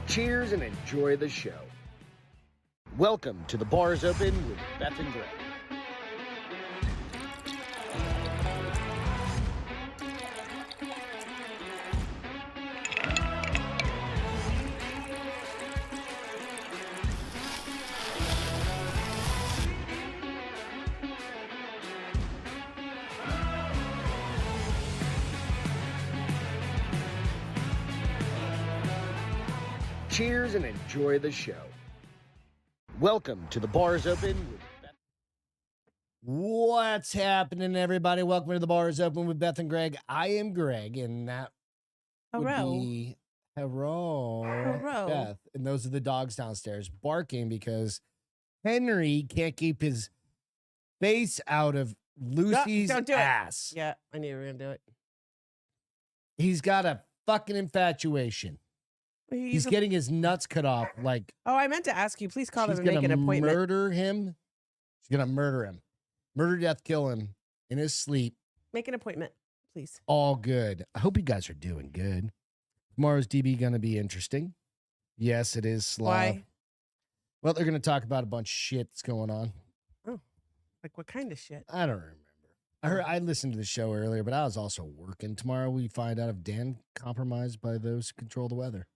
Cheers and enjoy the show. Welcome to The Bar's Open with Beth and Greg. Cheers and enjoy the show. Welcome to The Bar's Open with Beth. What's happening, everybody? Welcome to The Bar's Open with Beth and Greg. I am Greg, and that would be hello, Beth. And those are the dogs downstairs barking because Henry can't keep his face out of Lucy's don't do ass. Yeah, I knew you were going to do it. He's got a fucking infatuation. He's getting his nuts cut off. Like, oh, I meant to ask you. Please call them and make an appointment. appointment. Murder him. She's gonna murder him. Murder, death, kill him in his sleep. Make an appointment, please. All good. I hope you guys are doing good. Tomorrow's DB gonna be interesting. Yes, it is. Slav. Why? Well, they're gonna talk about a bunch of shit that's going on. Oh, like what kind of shit? I don't remember. I listened to the show earlier, but I was also working. Tomorrow we find out if Dan compromised by those who control the weather.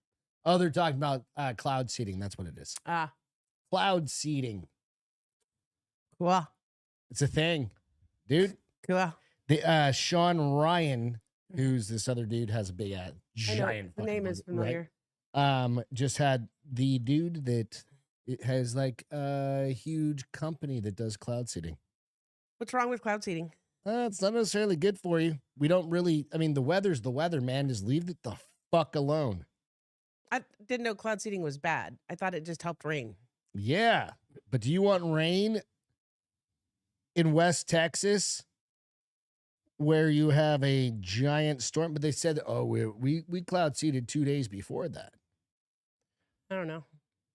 Oh, they're talking about cloud seeding. That's what it is. Cloud seeding. Cool. It's a thing, dude. Cool. The Sean Ryan, who's this other dude, has a big giant. The name is familiar. Right? Just had the dude that it has like a huge company that does cloud seeding. What's wrong with cloud seeding? It's not necessarily good for you. We don't really. I mean, the weather's the weather, man. Just leave it the fuck alone. I didn't know cloud seeding was bad. I thought it just helped rain. Yeah, but do you want rain in West Texas where you have a giant storm? But they said, oh, we cloud seeded 2 days before that. I don't know.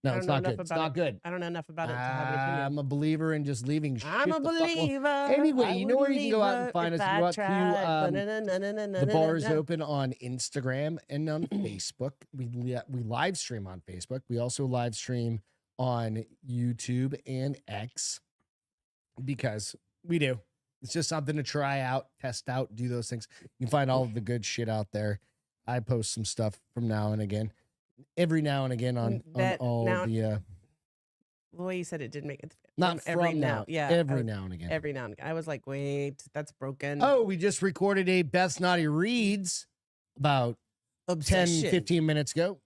No, it's not good. It's not good. I don't know enough about it to have an opinion. I'm a believer in just leaving shit. I'm a believer. Anyway, you know where you can go out and find us? You go out to The Bar's Open on Instagram and on Facebook. We live stream on Facebook. We also live stream on YouTube and X because we do. It's just something to try out, test out, do those things. You can find all of the good shit out there. I post some stuff from now and again. Every now and again on all the the way you said it did make it not every from now. Yeah. Every now and again. Every now and again. I was like, wait, that's broken. Oh, we just recorded a Beth's Naughty Reads about 10, 15 minutes ago.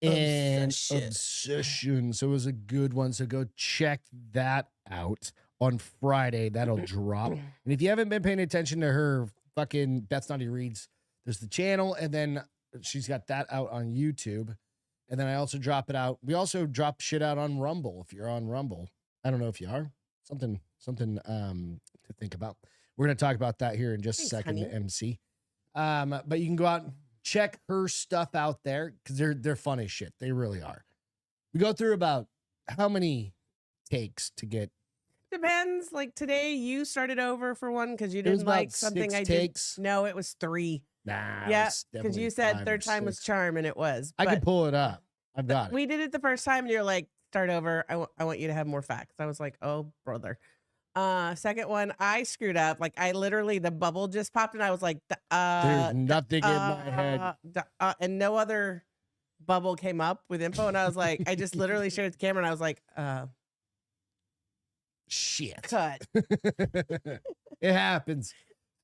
And Obsession. So it was a good one. So go check that out on Friday. That'll drop. And if you haven't been paying attention to her fucking Beth's Naughty Reads, there's the channel, and then she's got that out on YouTube. And then I also drop it out. We also drop shit out on Rumble. If you're on Rumble, I don't know if you are. Something to think about. We're going to talk about that here in just a second, honey. MC. But you can go out and check her stuff out there because they're funny shit. They really are. We go through about how many takes to get. Depends. Like today, you started over for one because you didn't like something I did. No, it was 3. Nah, yeah, because you said third time was charm, and it was. I can pull it up. I've got it. We did it the first time, and you're like, start over. I want you to have more facts. I was like, oh, brother. Second one, I screwed up. Like, I literally, the bubble just popped, and I was like, there's nothing in my head. And no other bubble came up with info, and I was like, I just literally showed it to the camera, and I was like, shit. Cut. It happens.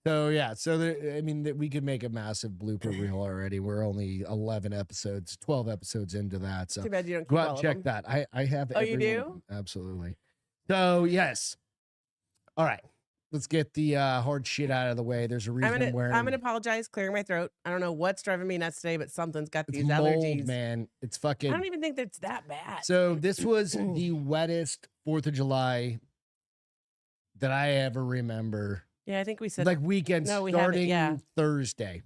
So, yeah. So, we could make a massive blooper reel already. We're only 12 episodes into that. So, too bad you don't go out and check that. I have. Oh, you do? Absolutely. So, yes. All right. Let's get the hard shit out of the way. There's a reason I'm going to apologize, clearing my throat. I don't know what's driving me nuts today, but something's got these mold, allergies. Man. It's fucking. I don't even think that's that bad. So, this was the wettest 4th of July that I ever remember. Yeah, I think we said like weekend starting Thursday.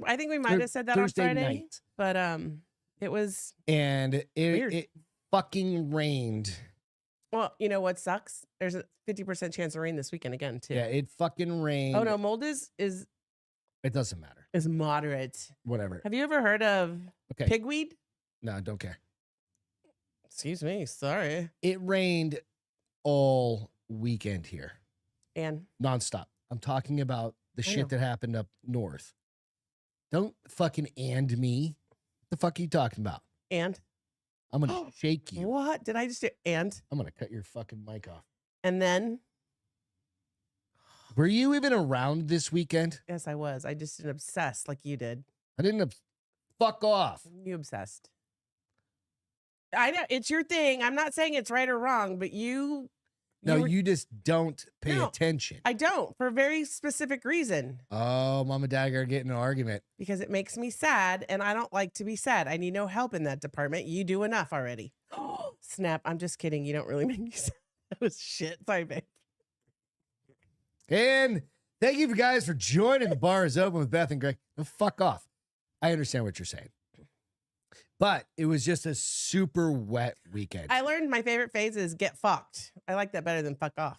I think we might have said that Thursday on Friday night. But it was and it fucking rained. Well, you know what sucks? There's a 50% chance of rain this weekend again too. Yeah, it fucking rained. Oh no, mold is it doesn't matter. Is moderate. Whatever. Have you ever heard of pigweed? No, don't care. Excuse me. Sorry. It rained all weekend here. And Nonstop. I'm talking about the I know. shit that happened up north. Don't fucking and me. What the fuck are you talking about? And I'm going to shake you. what did I just do? And I'm going to cut your fucking mic off. and then Were you even around this weekend? yes, I was. I just didn't obsess like you did. I didn't. Fuck off. You obsessed. I know it's your thing. I'm not saying it's right or wrong, but you. No, you just don't pay No. attention. I don't, for a very specific reason. Oh, mom and dad are getting an argument. Because it makes me sad, and I don't like to be sad. I need no help in that department. You do enough already. Snap. I'm just kidding. You don't really make me sad. That was shit. Sorry, babe. And thank you guys for joining The Bar is Open with Beth and Greg. No, fuck off. I understand what you're saying. But it was just a super wet weekend. I learned my favorite phrase is get fucked. I like that better than fuck off.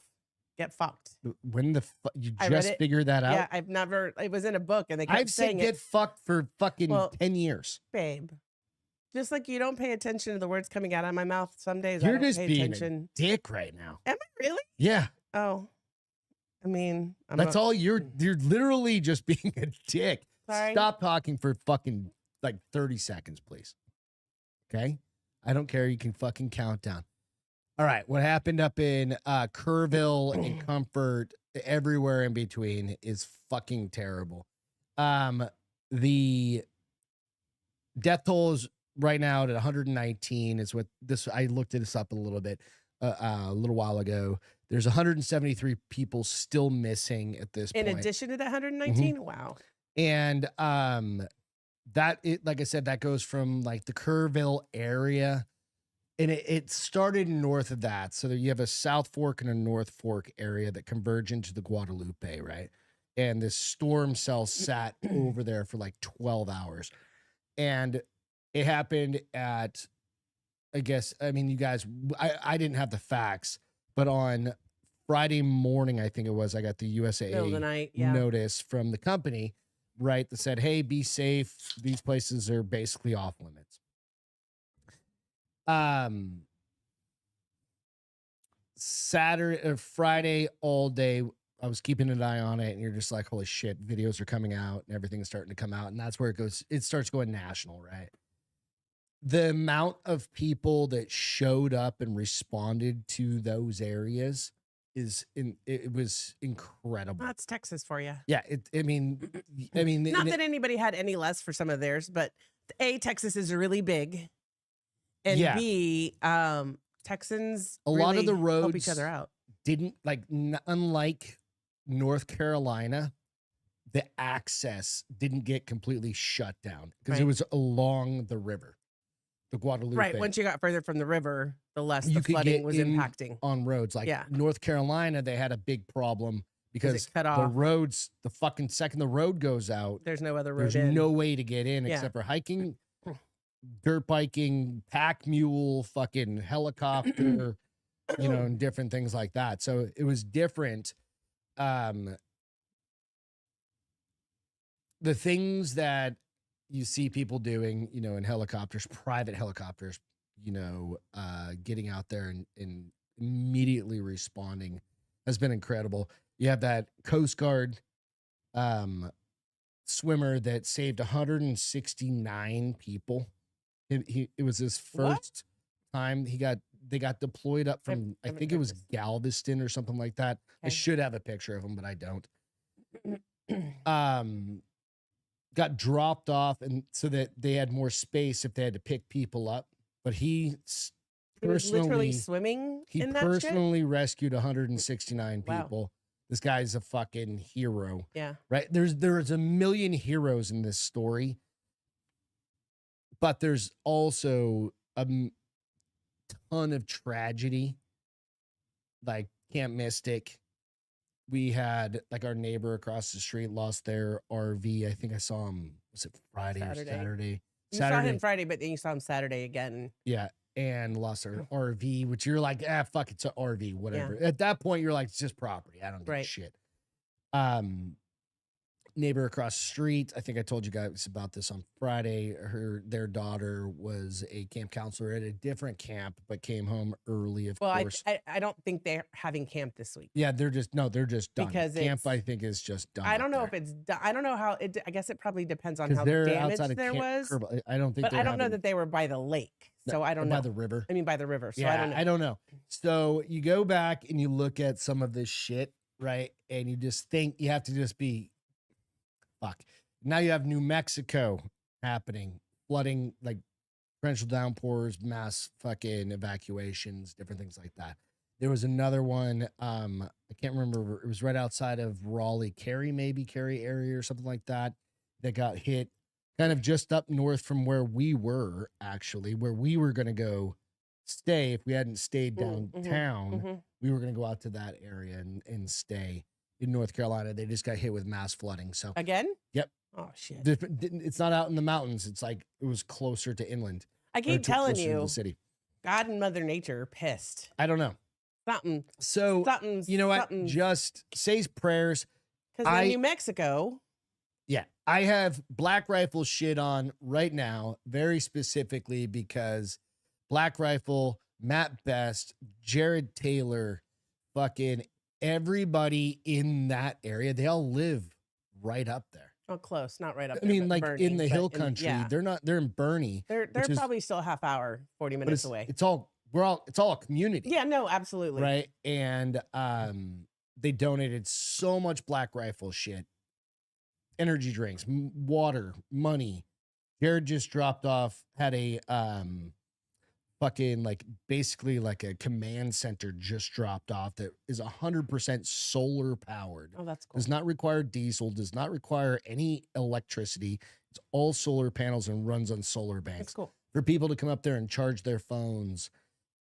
Get fucked. When the fuck you I read just it. figured that out? Yeah, I've never. It was in a book, and they kept I've said saying get it. fucked for fucking Well, 10 years. Babe, just like you don't pay attention to the words coming out of my mouth. Some days You're I don't just pay being attention. a dick right now. Am I really? Yeah. Oh, I mean, That's all you're literally just being a dick. Sorry. Stop talking for fucking like 30 seconds, please. Okay? I don't care. You can fucking count down. All right. What happened up in Kerrville and Comfort, everywhere in between, is fucking terrible. The death toll is right now at 119 is what this, I looked this up a little bit a little while ago. There's 173 people still missing at this In point. addition to the 119? Wow. And that it, like I said, that goes from like the Kerrville area, and it started north of that. So you have a South Fork and a North Fork area that converge into the Guadalupe, right? And this storm cell sat over there for like 12 hours. And it happened at, I guess, I mean, you guys, I didn't have the facts, but on Friday morning, I think it was, I got the Middle of the USAA night. Yeah. notice from the company, right, that said, hey, be safe. These places are basically off limits. Saturday or Friday all day, I was keeping an eye on it, and you're just like, holy shit, videos are coming out and everything's starting to come out. And that's where it starts going national, right? The amount of people that showed up and responded to those areas it was incredible. That's Texas for you. Yeah, I mean, Not that anybody had any less for some of theirs, but A, Texas is really big. And Yeah. B, Texans A lot of really the help roads each other out. didn't like, unlike North Carolina, the access didn't get completely shut down because it Right. was along the river, the Guadalupe. Right. Once you got further from the river, the less You the could flooding get was in impacting. on roads like Yeah. North Carolina, they had a big problem because it cut the off. roads, the fucking second the road goes out, There's no other road there's in. no way to get in Yeah. except for hiking, dirt biking, pack mule, fucking helicopter, and different things like that. So it was different. The things that you see people doing, in helicopters, private helicopters, getting out there and immediately responding has been incredible. You have that Coast Guard swimmer that saved 169 people. It was his first time they got deployed up from, I haven't think it heard was this. Galveston or something like that. I Okay. should have a picture of him, but I don't. Got dropped off, and so that they had more space if they had to pick people up. But he He was literally personally, swimming he in that shit? personally rescued 169 Wow. people. This guy's a fucking hero, Yeah. right? There's a million heroes in this story, but there's also a ton of tragedy, like Camp Mystic. We had like our neighbor across the street lost their RV. I think I saw him. Was it Friday or Saturday? You saw him Friday, but then you saw him Saturday again. Yeah, and lost their RV, which you're like, fuck, it's an RV, whatever. At that point, you're like, it's just property. I don't give a Right. shit. neighbor across the street. I think I told you guys about this on Friday. Their daughter was a camp counselor at a different camp, but came home early, of Well, course. I don't think they're having camp this week. Yeah, they're just done. Because Camp, I think, is just done. I don't know if it's done. I don't know how it. I guess it probably depends on 'Cause how they're damaged outside of there was. I don't think. But they're I don't know having- that they were by the lake, so I don't know. by the river. I mean, by the river. So Yeah, I don't know. So you go back and you look at some of this shit, right? And you just think you have to just be, fuck. Now you have New Mexico happening, flooding, like torrential downpours, mass fucking evacuations, different things like that. There was another one. I can't remember. It was right outside of Raleigh, Cary area or something like that got hit, kind of just up north from where we were, actually, where we were going to go stay. If we hadn't stayed downtown, we were going to go out to that area and stay in North Carolina. They just got hit with mass flooding. So Again? Yep. Oh shit. It's not out in the mountains. It's like it was closer to inland. I keep telling closer to you, the city. God and Mother Nature are pissed. I don't know. Something's you know what? Just say prayers. Because in New Mexico. Yeah, I have Black Rifle shit on right now, very specifically because Black Rifle, Matt Best, Jared Taylor, fucking everybody in that area, they all live right up there. Oh, close, not right up I there. mean, like Bernie, in the hill country. They're in Bernie. They're probably still a half hour, 40 minutes away. It's all a community. Yeah, no, absolutely. Right. And they donated so much Black Rifle shit. Energy drinks, water, money. Jared just dropped off, had a fucking like basically like a command center just dropped off that is 100% solar powered. Oh, that's cool. Does not require diesel, does not require any electricity. It's all solar panels and runs on solar banks. That's cool. For people to come up there and charge their phones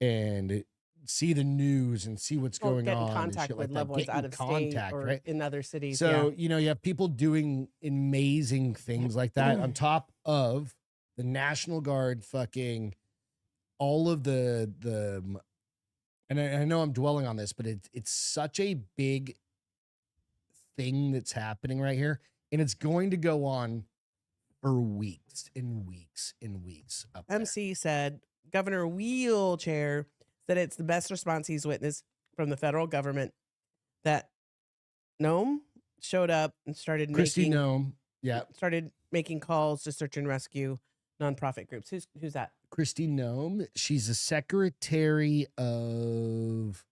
and see the news and see what's going get on. in contact with loved ones out of state or right? in other cities. So, you know, you have people doing amazing things like that on top of the National Guard fucking all of the and I know I'm dwelling on this, but it's such a big thing that's happening right here. And it's going to go on for weeks and weeks and weeks. Up there. MC said, Governor Wheelchair said it's the best response he's witnessed from the federal government that Nome showed up and started Christy Nome. Yeah. Started making calls to search and rescue nonprofit groups. Who's that? Christy Nome. She's a secretary of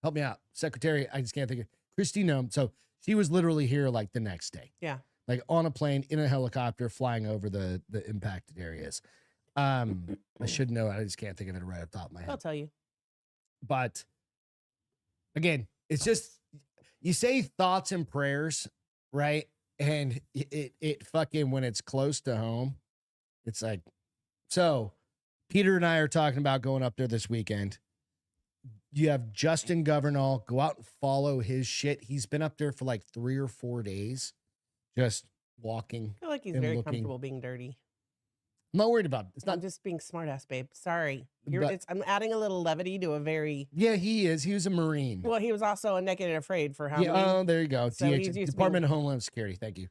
help me out. Secretary, I just can't think of Christy Nome. So she was literally here like the next day. Yeah. Like on a plane, in a helicopter, flying over the impacted areas. I should know. I just can't think of it right off the top of my head. I'll tell you. But again, it's just you say thoughts and prayers, right? And it fucking when it's close to home, it's like, so Peter and I are talking about going up there this weekend. You have Justin Governal, go out and follow his shit. He's been up there for like 3 or 4 days, just walking. I feel like he's very comfortable being dirty. I'm not worried about it. It's not I'm just being smartass, babe. Sorry. But- I'm adding a little levity to a very. Yeah, he is. He was a Marine. Well, he was also a Naked and Afraid for how Yeah, many? oh, there you go. So he's used to Department of Homeland Security. Thank you.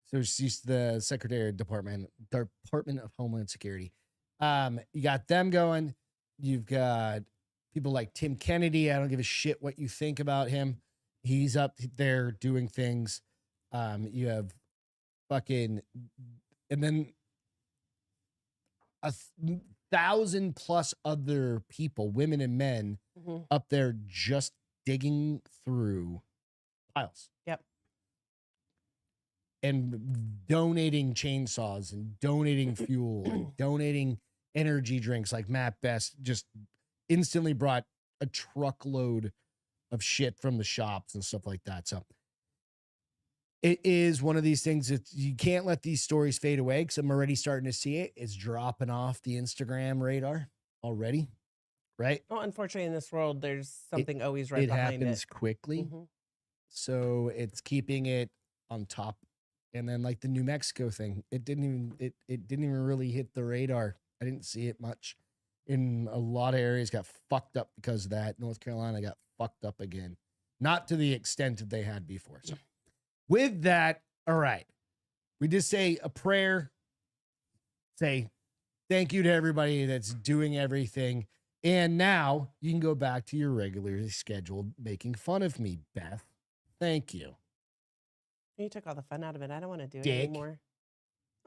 So she's the Secretary of Department of Homeland Security. You got them going. You've got people like Tim Kennedy. I don't give a shit what you think about him. He's up there doing things. You have fucking, and then 1,000 plus other people, women and men, up there just digging through piles. Yep. And donating chainsaws and donating fuel and donating energy drinks like Matt Best just instantly brought a truckload of shit from the shops and stuff like that. So it is one of these things that you can't let these stories fade away because I'm already starting to see it. It's dropping off the Instagram radar already, right? Well, unfortunately, in this world, there's something always right behind it. It happens quickly. So it's keeping it on top. And then like the New Mexico thing, it didn't even really hit the radar. I didn't see it much. In a lot of areas got fucked up because of that. North Carolina got fucked up again. Not to the extent that they had before. So with that, All right. We just say a prayer. Say thank you to everybody that's doing everything. And now you can go back to your regularly scheduled making fun of me, Beth. Thank you. You took all the fun out of it. I don't want to do it Dick. anymore.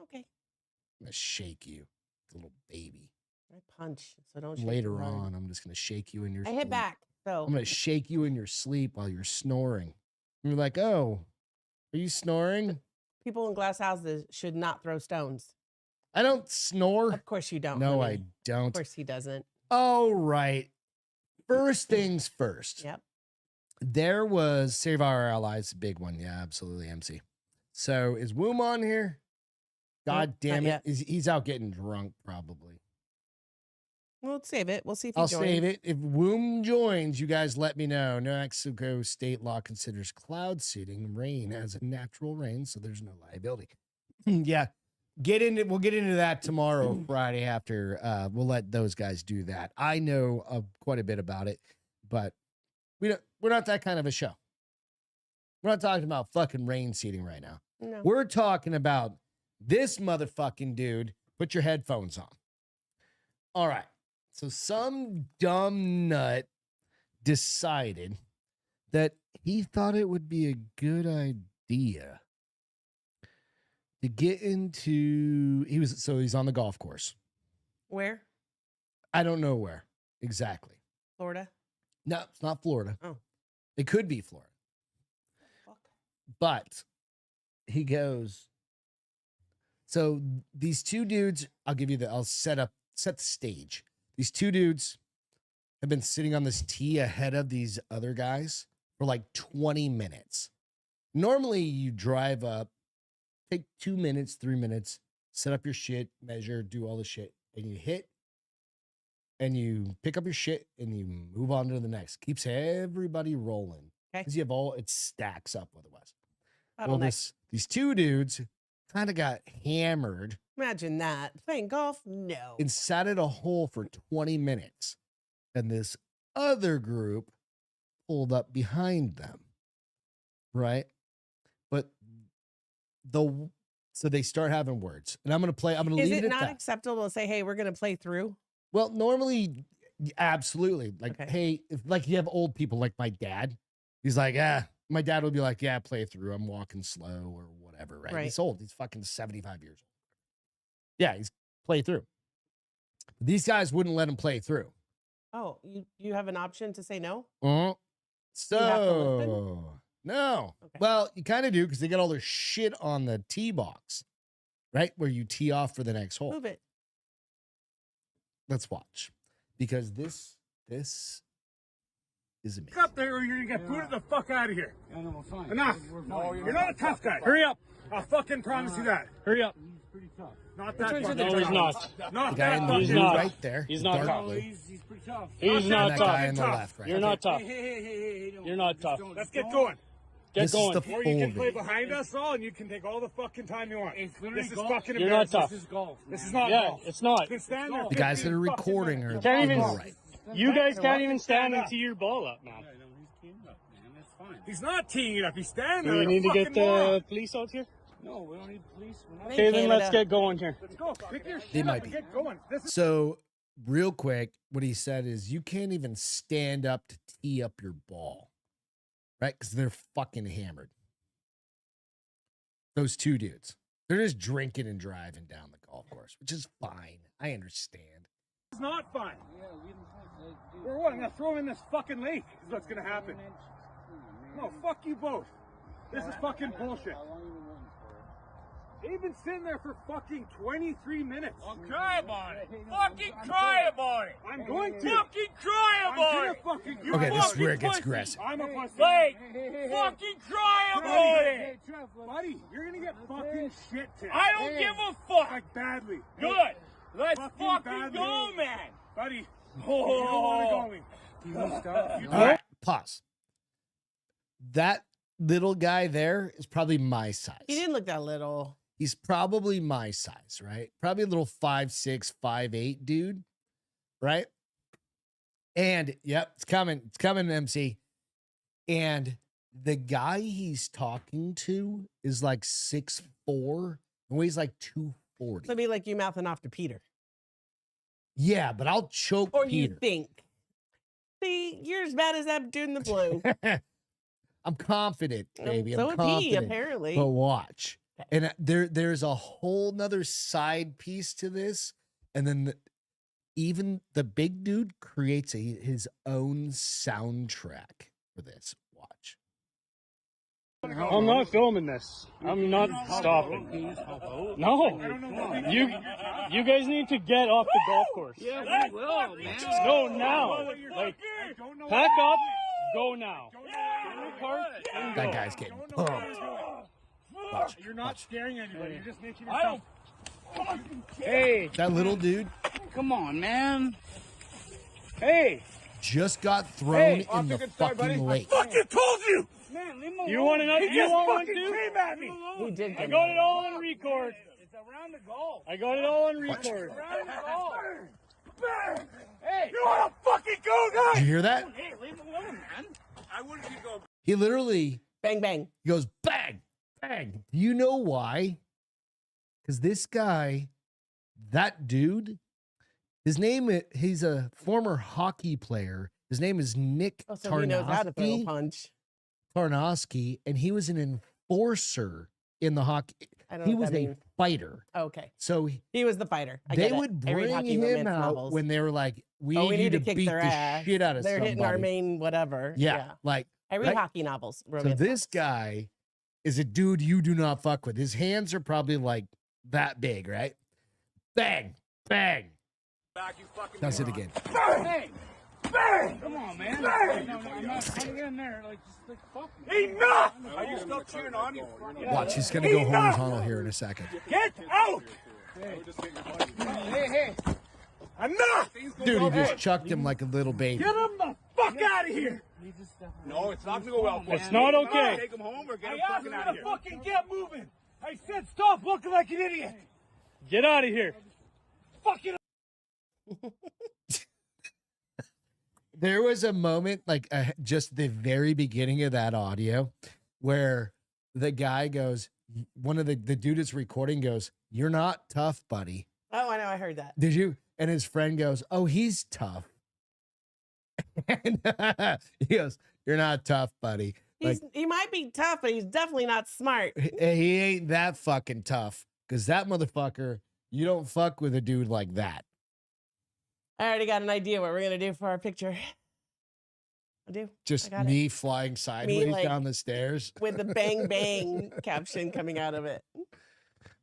Okay. I'm going to shake you, little baby. I punch, so don't shake Later too hard. on, I'm just going to shake you in your I sleep. hit back. So I'm going to shake you in your sleep while you're snoring. And you're like, oh, are you snoring? people in glass houses should not throw stones. I don't snore. Of course you don't. No, honey. I don't. Of course he doesn't. All right. First things first. Yep. There was Save Our Allies, big one. Yeah, absolutely, MC. So is Woom on here? God Nope, damn not it. He's out getting drunk, probably. We'll save it. We'll see if he I'll joins. save it. If Woom joins, you guys let me know. New Mexico state law considers cloud seeding rain as a natural rain, so there's no liability. Yeah. We'll get into that tomorrow, Friday after. We'll let those guys do that. I know quite a bit about it, but we're not that kind of a show. We're not talking about fucking rain seeding right now. No. We're talking about this motherfucking dude. Put your headphones on. All right. So some dumb nut decided that he thought it would be a good idea to get into, he's on the golf course. Where? I don't know where exactly. Florida? No, it's not Florida. Oh. It could be Florida. Fuck. But he goes, so these two dudes, I'll set the stage. These two dudes have been sitting on this tee ahead of these other guys for like 20 minutes. Normally you drive up, take 2 minutes, 3 minutes, set up your shit, measure, do all the shit, and you hit and you pick up your shit and you move on to the next. Keeps everybody rolling. Okay. Because it stacks up otherwise. Well, These two dudes kind of got hammered imagine that. Playing golf? No. and sat at a hole for 20 minutes. And this other group pulled up behind them. Right? But so they start having words. And I'm going to Is leave it it at not that. acceptable to say, hey, we're going to play through? Well, normally, absolutely. Like, Okay. hey, if like you have old people like my dad, he's like, my dad will be like, yeah, play through. I'm walking slow or whatever, right? Right. He's old. He's fucking 75 years old. Yeah, he's play through. These guys wouldn't let him play through. Oh, you have an option to say no? Uh-huh. You have to listen? So, no. Okay. Well, you kind of do because they got all their shit on the tee box, right? Where you tee off for the next hole. Move it. Let's watch. Because this is amazing. Get up there or you're gonna get booted the fuck out of here. I know, we're fine. Enough. No, You're not a tough guy. Hurry up. I'll fucking promise you that. Hurry up. He's pretty tough. Not Which that one's fucking the tough. he's not. Not The guy in that the fucking blue tough. right there. He's the not dark tough. blue, He's pretty tough. He's and not that tough. guy on the Tough. left, right? You're not tough. Hey, don't- You're not just tough. don't- Let's get going. Get This going. is the Or you can play folding. behind us all and you can take all the fucking time you want. It's literally This is golf. fucking You're embarrassing. not tough. This is golf. This is not Yeah, golf. it's not. Then stand there The guys that are 15 fucking recording are minutes. Can't on even- the right. You guys can't even stand Stand up. into your ball up, man. Yeah, no, he's teeing up, man. That's fine. He's not teeing it up. He's standing Do there. we like a need to get fucking moron. the police out here? No, we don't need police. We're not. Okay, then let's Canada. get going here. Let's go. Pick your shit They up might and be. get going. This is So, real quick, what he said is you can't even stand up to tee up your ball, right? Because they're fucking hammered. Those two dudes. They're just drinking and driving down the golf course, which is fine. I understand. not fine. We're what? I'm gonna throw him in this fucking lake. Is what's gonna happen. No, fuck you both. This is fucking bullshit. They've been sitting there for fucking 23 minutes. Try about it. Fucking try about it. I'm going to. Fucking try I'm about gonna it. fucking. You Okay, this is fucking where it gets pussy. aggressive. I'm a pussy. Like, fucking try about it. Buddy, you're gonna get fucking shit to. I don't give a fuck. Like badly. Good. Let's Fucking fucking badly. go, man. Buddy, you don't Oh. want to go. You All right, pause. That little guy there is probably my size. He didn't look that little. He's probably my size, right? Probably a little 5'6", 5'8" dude, right? And yep, it's coming, MC. And the guy he's talking to is like 6'4" and weighs like 240. It'll be like you mouthing off to Peter. Yeah, but I'll choke Or Peter. you think. See, you're as bad as that dude in the blue. I'm confident, baby. So I'm is he, confident. apparently. But watch. And there's a whole nother side piece to this. And then even the big dude creates his own soundtrack for this. Watch. I'm not filming this. I'm not stopping. No. You guys need to get off the golf course. Yeah, we will, man. Go now. Like, pack up, go now. That guy's getting pumped. Watch. You're not scaring anybody. You're just making yourself. Hey, That little dude come on, man. Hey, just got thrown Hey, in the fucking lake. Fucking told you! man, leave him alone. You want another? He You just want one fucking too? came at me! He did I get got mad. it all on record. It's around the goal. I got it all on record. Around the goal. Bang! Hey, You wanna fucking go, Did guys? you hear that? hey, leave him alone, man. I wouldn't be going. He literally Bang, bang. goes bang, bang. Do you know why? Because this guy, that dude, he's a former hockey player. His name is Nick Oh, so he knows how to throw a Tarnowski. punch. Tarnowski, and he was an enforcer in the hockey. I don't He know what was that a means. fighter. Okay. So He was the fighter. I they get it. would I read bring hockey him romance out novels. when they were like, we Oh, need you to kick beat their the ass. shit out of They're somebody. hitting our main whatever. yeah, like, I read right? hockey novels. So Romance this novels. guy is a dude you do not fuck with. His hands are probably like that big, right? Bang, bang. Back, you fucking Does it moron. again. Hey, Bang! come on, man. Bang! I'm not in there. Like, just like, fuck me. Enough! Are you still cheering on you? Watch, he's gonna go horizontal here in a second. Get out! Hey. Enough! Dude, he just chucked him like a little baby. Get him the fuck out of here! No, it's not gonna go well. It's not okay. Take him home or get him fucking out of here. Fucking get moving! I said stop looking like an idiot! Get out of here. Fucking There was a moment, like just the very beginning of that audio, where the guy goes, one of the dude is recording goes, "You're not tough, buddy." Oh, I know. I heard that. Did you? And his friend goes, "Oh, he's tough." And he goes, "You're not tough, buddy." Like, He might be tough, but he's definitely not smart. he ain't that fucking tough. Because that motherfucker, you don't fuck with a dude like that. I already got an idea what we're gonna do for our picture. I do. Just got it. me flying sideways like- down the stairs. With the bang bang caption coming out of it.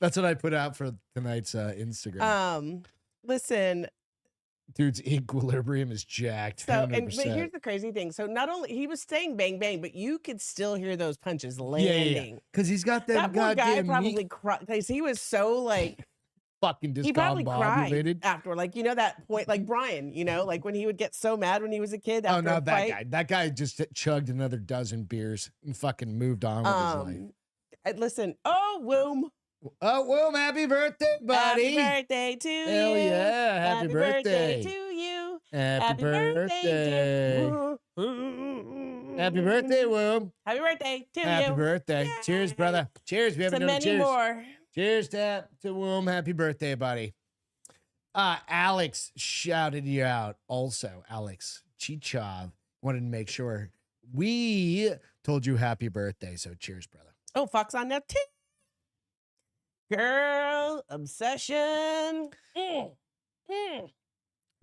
That's what I put out for tonight's Instagram. Listen. Dude's equilibrium is jacked. So, 100%. but here's the crazy thing. So not only he was saying bang bang, but you could still hear those punches landing. Because he's got that, That poor guy goddamn probably meat cried because he was so like fucking he probably cried discombobulated. after, like, you know, that point, like Brian, you know, like when he would get so mad when he was a kid. After Oh, a not that fight. guy. That guy just chugged another dozen beers and fucking moved on with his life. Listen, oh womb, Oh, well, happy birthday, buddy. happy birthday to Hell you. yeah. Happy birthday. to you. Happy birthday. to Happy birthday, Woo. Happy birthday to Happy you. birthday. Yay. Cheers, brother. Cheers. We So haven't done a many cheers. more. Cheers to Womb. Happy birthday, buddy. Alex shouted you out also. Alex Chichav wanted to make sure we told you happy birthday. So cheers, brother. Oh, Fox on now too. Girl obsession.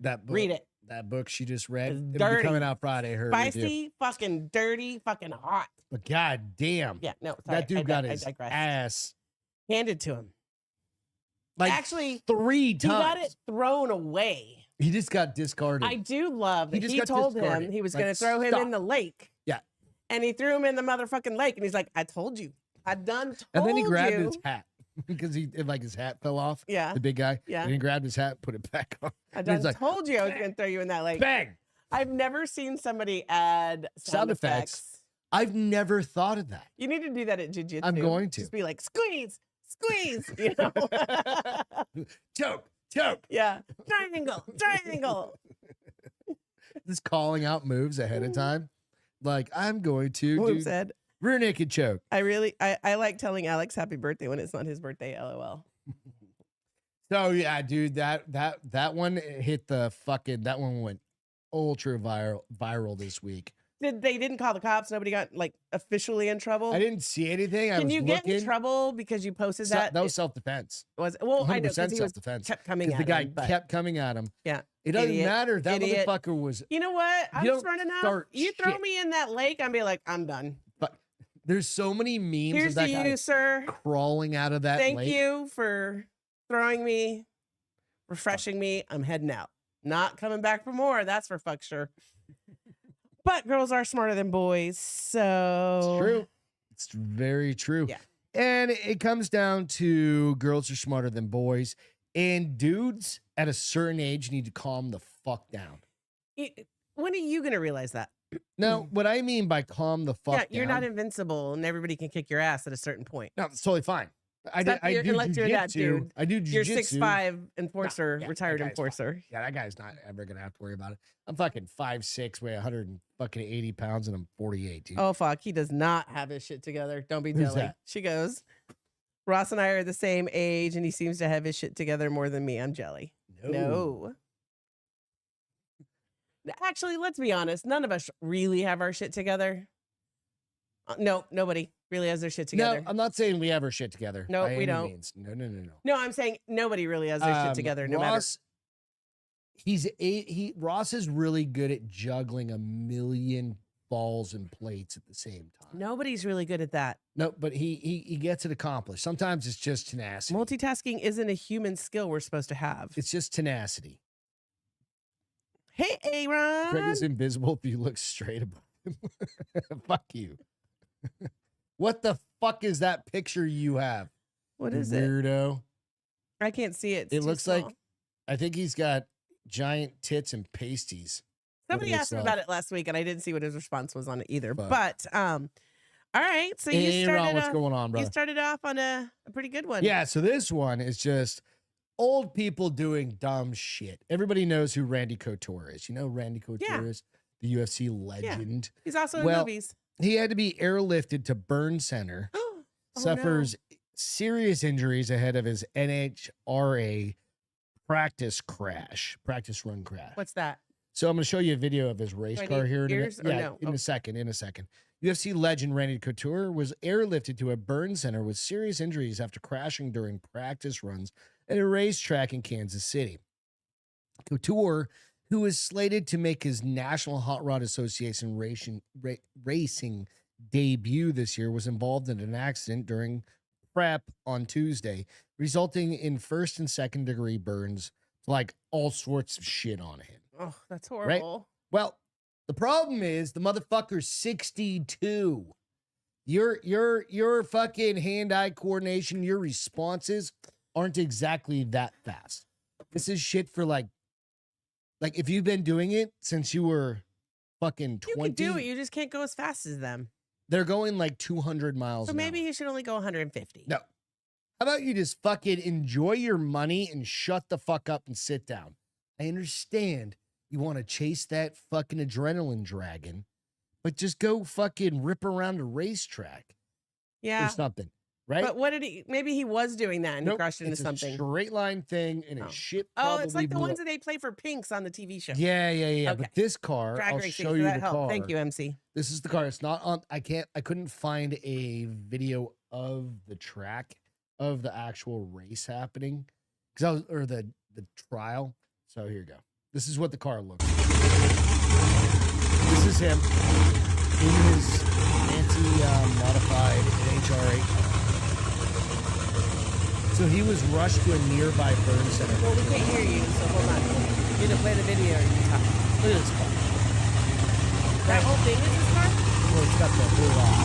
That book, Read it. That book she just read. It's It'll be dirty. coming out Friday. Her review. Spicy, fucking dirty, fucking hot. But god damn. Yeah, no, sorry. That dude got I his digressed. ass Handed to him. like Actually, 3 times. He got it thrown away. He just got discarded. I do love He that just he got told him discarded. he was Like, going to throw him stop. in the lake. Yeah. And he threw him in the motherfucking lake. And he's like, I told you. I done told And then he grabbed you. his hat because his hat fell off. Yeah. The big guy. Yeah. And he grabbed his hat, put it back on. I And done he's like, told you I was going to throw you in that lake. bang. I've never seen somebody add Sound effects. I've never thought of that. You need to do that at jiu-jitsu. I'm going to. Just be like, squeeze, squeeze, you know? Choke. Yeah. Triangle. Just calling out moves ahead of time. Like, I'm going to Whoop do said. Rear naked choke. I like telling Alex happy birthday when it's not his birthday. LOL. So yeah, dude, that one hit the fucking. That one went ultra viral this week. They didn't call the cops? Nobody got like officially in trouble? I didn't see anything. Can you get in trouble because you posted that? That was self-defense. Well, I know 100% because he was self-defense. kept coming at The guy him, but- kept coming at him. Yeah. It doesn't Idiot. matter. That Idiot. motherfucker was. You know what? I'm don't smart enough. start You throw shit. me in that lake, I'm be like, I'm done. But there's so many memes Here's of that to guy you, sir. crawling out of that Thank lake. you for throwing me, refreshing me. I'm heading out. Not coming back for more. That's for fuck sure. But girls are smarter than boys, so It's true. It's very true. Yeah. And it comes down to girls are smarter than boys, and dudes at a certain age need to calm the fuck down. When are you gonna realize that? No, what I mean by calm the fuck Yeah, down. you're not invincible, and everybody can kick your ass at a certain point. No, it's totally fine. I Except do unless you're that jujitsu. dude. I do You're jujitsu. 6'5" enforcer, yeah, retired that guy's enforcer. Yeah, that guy's not ever gonna have to worry about it. I'm fucking 5'6", weigh 180 pounds, and I'm 48, dude. Oh fuck, he does not have his shit together. Don't be Who's jelly. that? She goes, Ross and I are the same age, and he seems to have his shit together more than me. I'm jelly. No. Actually, let's be honest. None of us really have our shit together. No, nobody really has their shit together. No, I'm not saying we have our shit together. No, by we any don't. means. No. No, I'm saying nobody really has their shit together. No matter. Ross, Ross is really good at juggling a million balls and plates at the same time. Nobody's really good at that. No, but he gets it accomplished. Sometimes it's just tenacity. Multitasking isn't a human skill we're supposed to have. It's just tenacity. Hey, Aaron. Craig is invisible if you look straight above him. Fuck you. What the fuck is that picture you have? What you is it? Weirdo. I can't see it. It's It too looks like, small. I think he's got giant tits and pasties. Somebody Look at asked me yourself. about it last week, and I didn't see what his response was on it either. Fuck. But all right. So you Hey, started. Ron, what's going on, You brother? started off on a pretty good one. Yeah, so this one is just old people doing dumb shit. Everybody knows who Randy Couture is. You know who Randy Couture Yeah. is? The UFC legend. He's also in Well, movies. He had to be airlifted to Burn Center. Oh, Suffers serious injuries ahead of his NHRA practice run crash. What's that? So I'm going to show you a video of his race Do I car need here in a ears minute. or Yeah, no? in Oh. a second. UFC legend Randy Couture was airlifted to a burn center with serious injuries after crashing during practice runs at a racetrack in Kansas City. Couture, who is slated to make his National Hot Rod Association racing debut this year, was involved in an accident during prep on Tuesday, resulting in first and second degree burns, like all sorts of shit on him. Oh, that's horrible. Well, the problem is the motherfucker's 62. Your fucking hand-eye coordination, your responses aren't exactly that fast. This is shit for like if you've been doing it since you were fucking 20. You can do it. You just can't go as fast as them. They're going like 200 miles So an maybe hour. you should only go 150. No. How about you just fucking enjoy your money and shut the fuck up and sit down? I understand you want to chase that fucking adrenaline dragon, but just go fucking rip around a racetrack Yeah. or something, right? But what did he? Maybe he was doing that and he Nope, crashed into it's something. a straight line thing and Oh. it shit Oh, probably it's like the blew ones up. that they play for Pinks on the TV show. Yeah. Okay. But this car, Drag I'll racing. show So you that the helped. car. Thank you, MC. This is the car. It's not on. I couldn't find a video of the track of the actual race happening or the trial. So here you go. This is what the car looks like. This is him in his modified NHRA car. So he was rushed to a nearby burn center. Well, we can't hear you, so hold on. You need to play the video or you talk. Look at this car. That whole thing is this car? Well, it's got the hood off.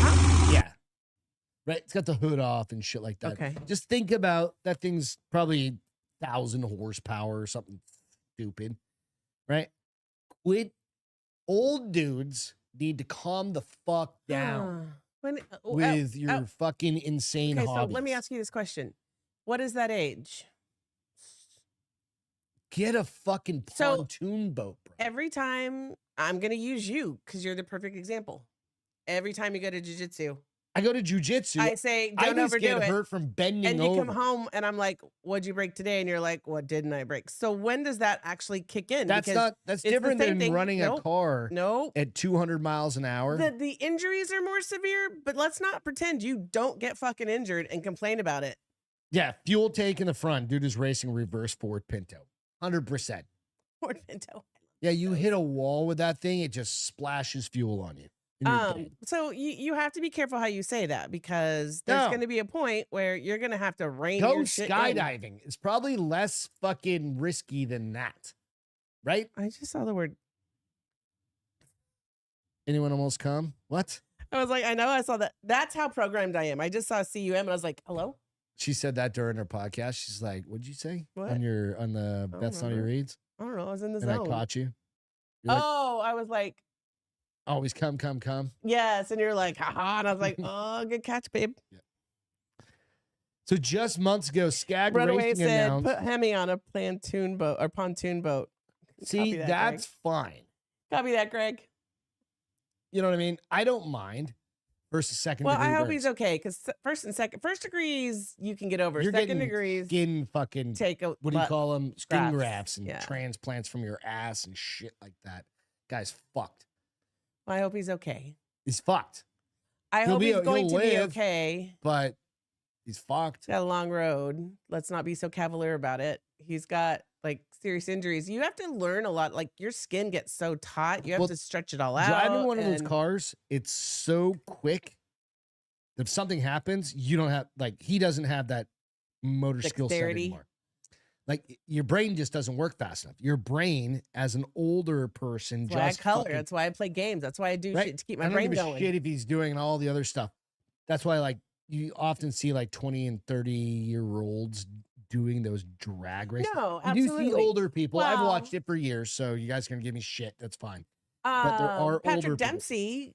Huh? Yeah. Right? It's got the hood off and shit like that. Okay. Just think about that thing's probably 1,000 horsepower or something stupid. Right? Quit. Old dudes need to calm the fuck down with your fucking insane okay, hobbies. so let me ask you this question. What is that age? Get a fucking So- pontoon boat, bro. Every time I'm going to use you because you're the perfect example. every time you go to jiu-jitsu. I go to jujitsu. I say, I don't just overdo get it. hurt from bending And you over. come home and I'm like, what'd you break today? And you're like, what didn't I break? So when does that actually kick in? That's Because that's it's the different same than thing. running a Nope. car Nope. at 200 miles an hour. The injuries are more severe, but let's not pretend you don't get fucking injured and complain about it. Yeah, fuel tank in the front. Dude is racing reverse Ford Pinto. 100%. Ford Pinto. Yeah, you hit a wall with that thing, it just splashes fuel on you. and you're dead. So you have to be careful how you say that because there's No. going to be a point where you're going to have to rein Go your shit in. skydiving. It's probably less fucking risky than that. Right? I just saw the word. Anyone almost come? What? I was like, I know I saw that. That's how programmed I am. I just saw CUM and I was like, hello? She said that during her podcast. She's like, "What'd you say What? on the don't Beth Sonny remember. Reads?" I don't know. I was in the And I zone. caught you. You're like, Oh, I was like, always come. yes. And you're like, haha. And I was like, oh, good catch, babe. So just months ago, Skag Runaway Racing said, announced. put Hemi on a pontoon boat or pontoon boat. See, Copy that, that's fine. Copy that, Greg. You know what I mean? I don't mind. First and second Well, degree I hope burns. he's okay because first degrees you can get over. You're Second getting degrees skin fucking, take a what do you butt- call them? Skin grafts. grafts and Yeah. transplants from your ass and shit like that. Guy's fucked. I hope he's okay. He's fucked, I He'll hope be- he's he'll going to be live. okay. but he's fucked. He's got a long road. Let's not be so cavalier about it. He's got like serious injuries. You have to learn a lot. Like your skin gets so taut. You have Well, to stretch it all out. Driving one of those and- cars, it's so quick. If something happens, you don't have he doesn't have that motor skill set Dexterity. anymore. Like your brain just doesn't work fast enough. Your brain, as an older person, That's why I just color. fucking- That's why I play games. That's why I do Right. shit to keep I my don't brain give a going. shit if he's doing all the other stuff. That's why you often see 20 and 30-year-olds doing those drag races. No, You do absolutely. see older people. I've Well- watched it for years, so you guys can give me shit. That's fine. but there are older Patrick people. Dempsey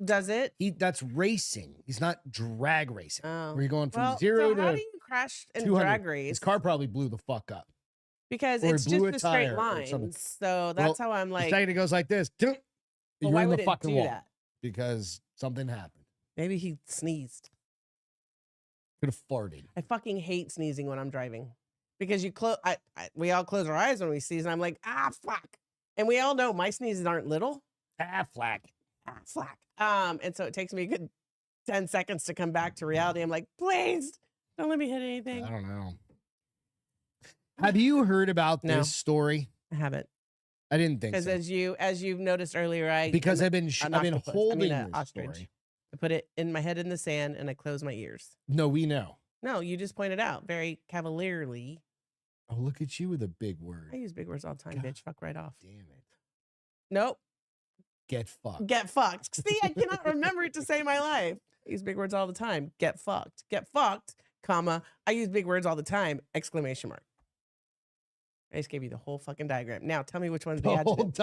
does it. That's racing. He's not drag racing. Oh. Where you're going from Well, 0 so how to do you crash in 200. drag race? His car probably blew the fuck up. Because or it's blew just a a straight tire or something. line. So that's how I'm The like, second it goes like this, you're well, why in would the it fucking do wall that? because something happened. Maybe he sneezed. Could have farted. I fucking hate sneezing when I'm driving because we all close our eyes when we sneeze, and I'm like, ah, fuck. And we all know my sneezes aren't little. Flack. Ah, fuck. And so it takes me a good 10 seconds to come back to reality. I'm like, please don't let me hit anything. I don't know. Have you heard about No. this story? I haven't. I didn't think Because so. as you've noticed earlier, Because I'm I've been an I've been octopus. holding an this ostrich. story. I put it in my head in the sand and I close my ears. No, we know. No, you just pointed out very cavalierly. Oh, look at you with a big word. I use big words all the time, God. bitch. Fuck right off. Damn it. Nope. Get fucked. Get fucked. See, I cannot remember it to say my life. I use big words all the time. Get fucked. Get fucked, comma. I use big words all the time, exclamation mark. I just gave you the whole fucking diagram. Now tell me which one's the The whole adjective.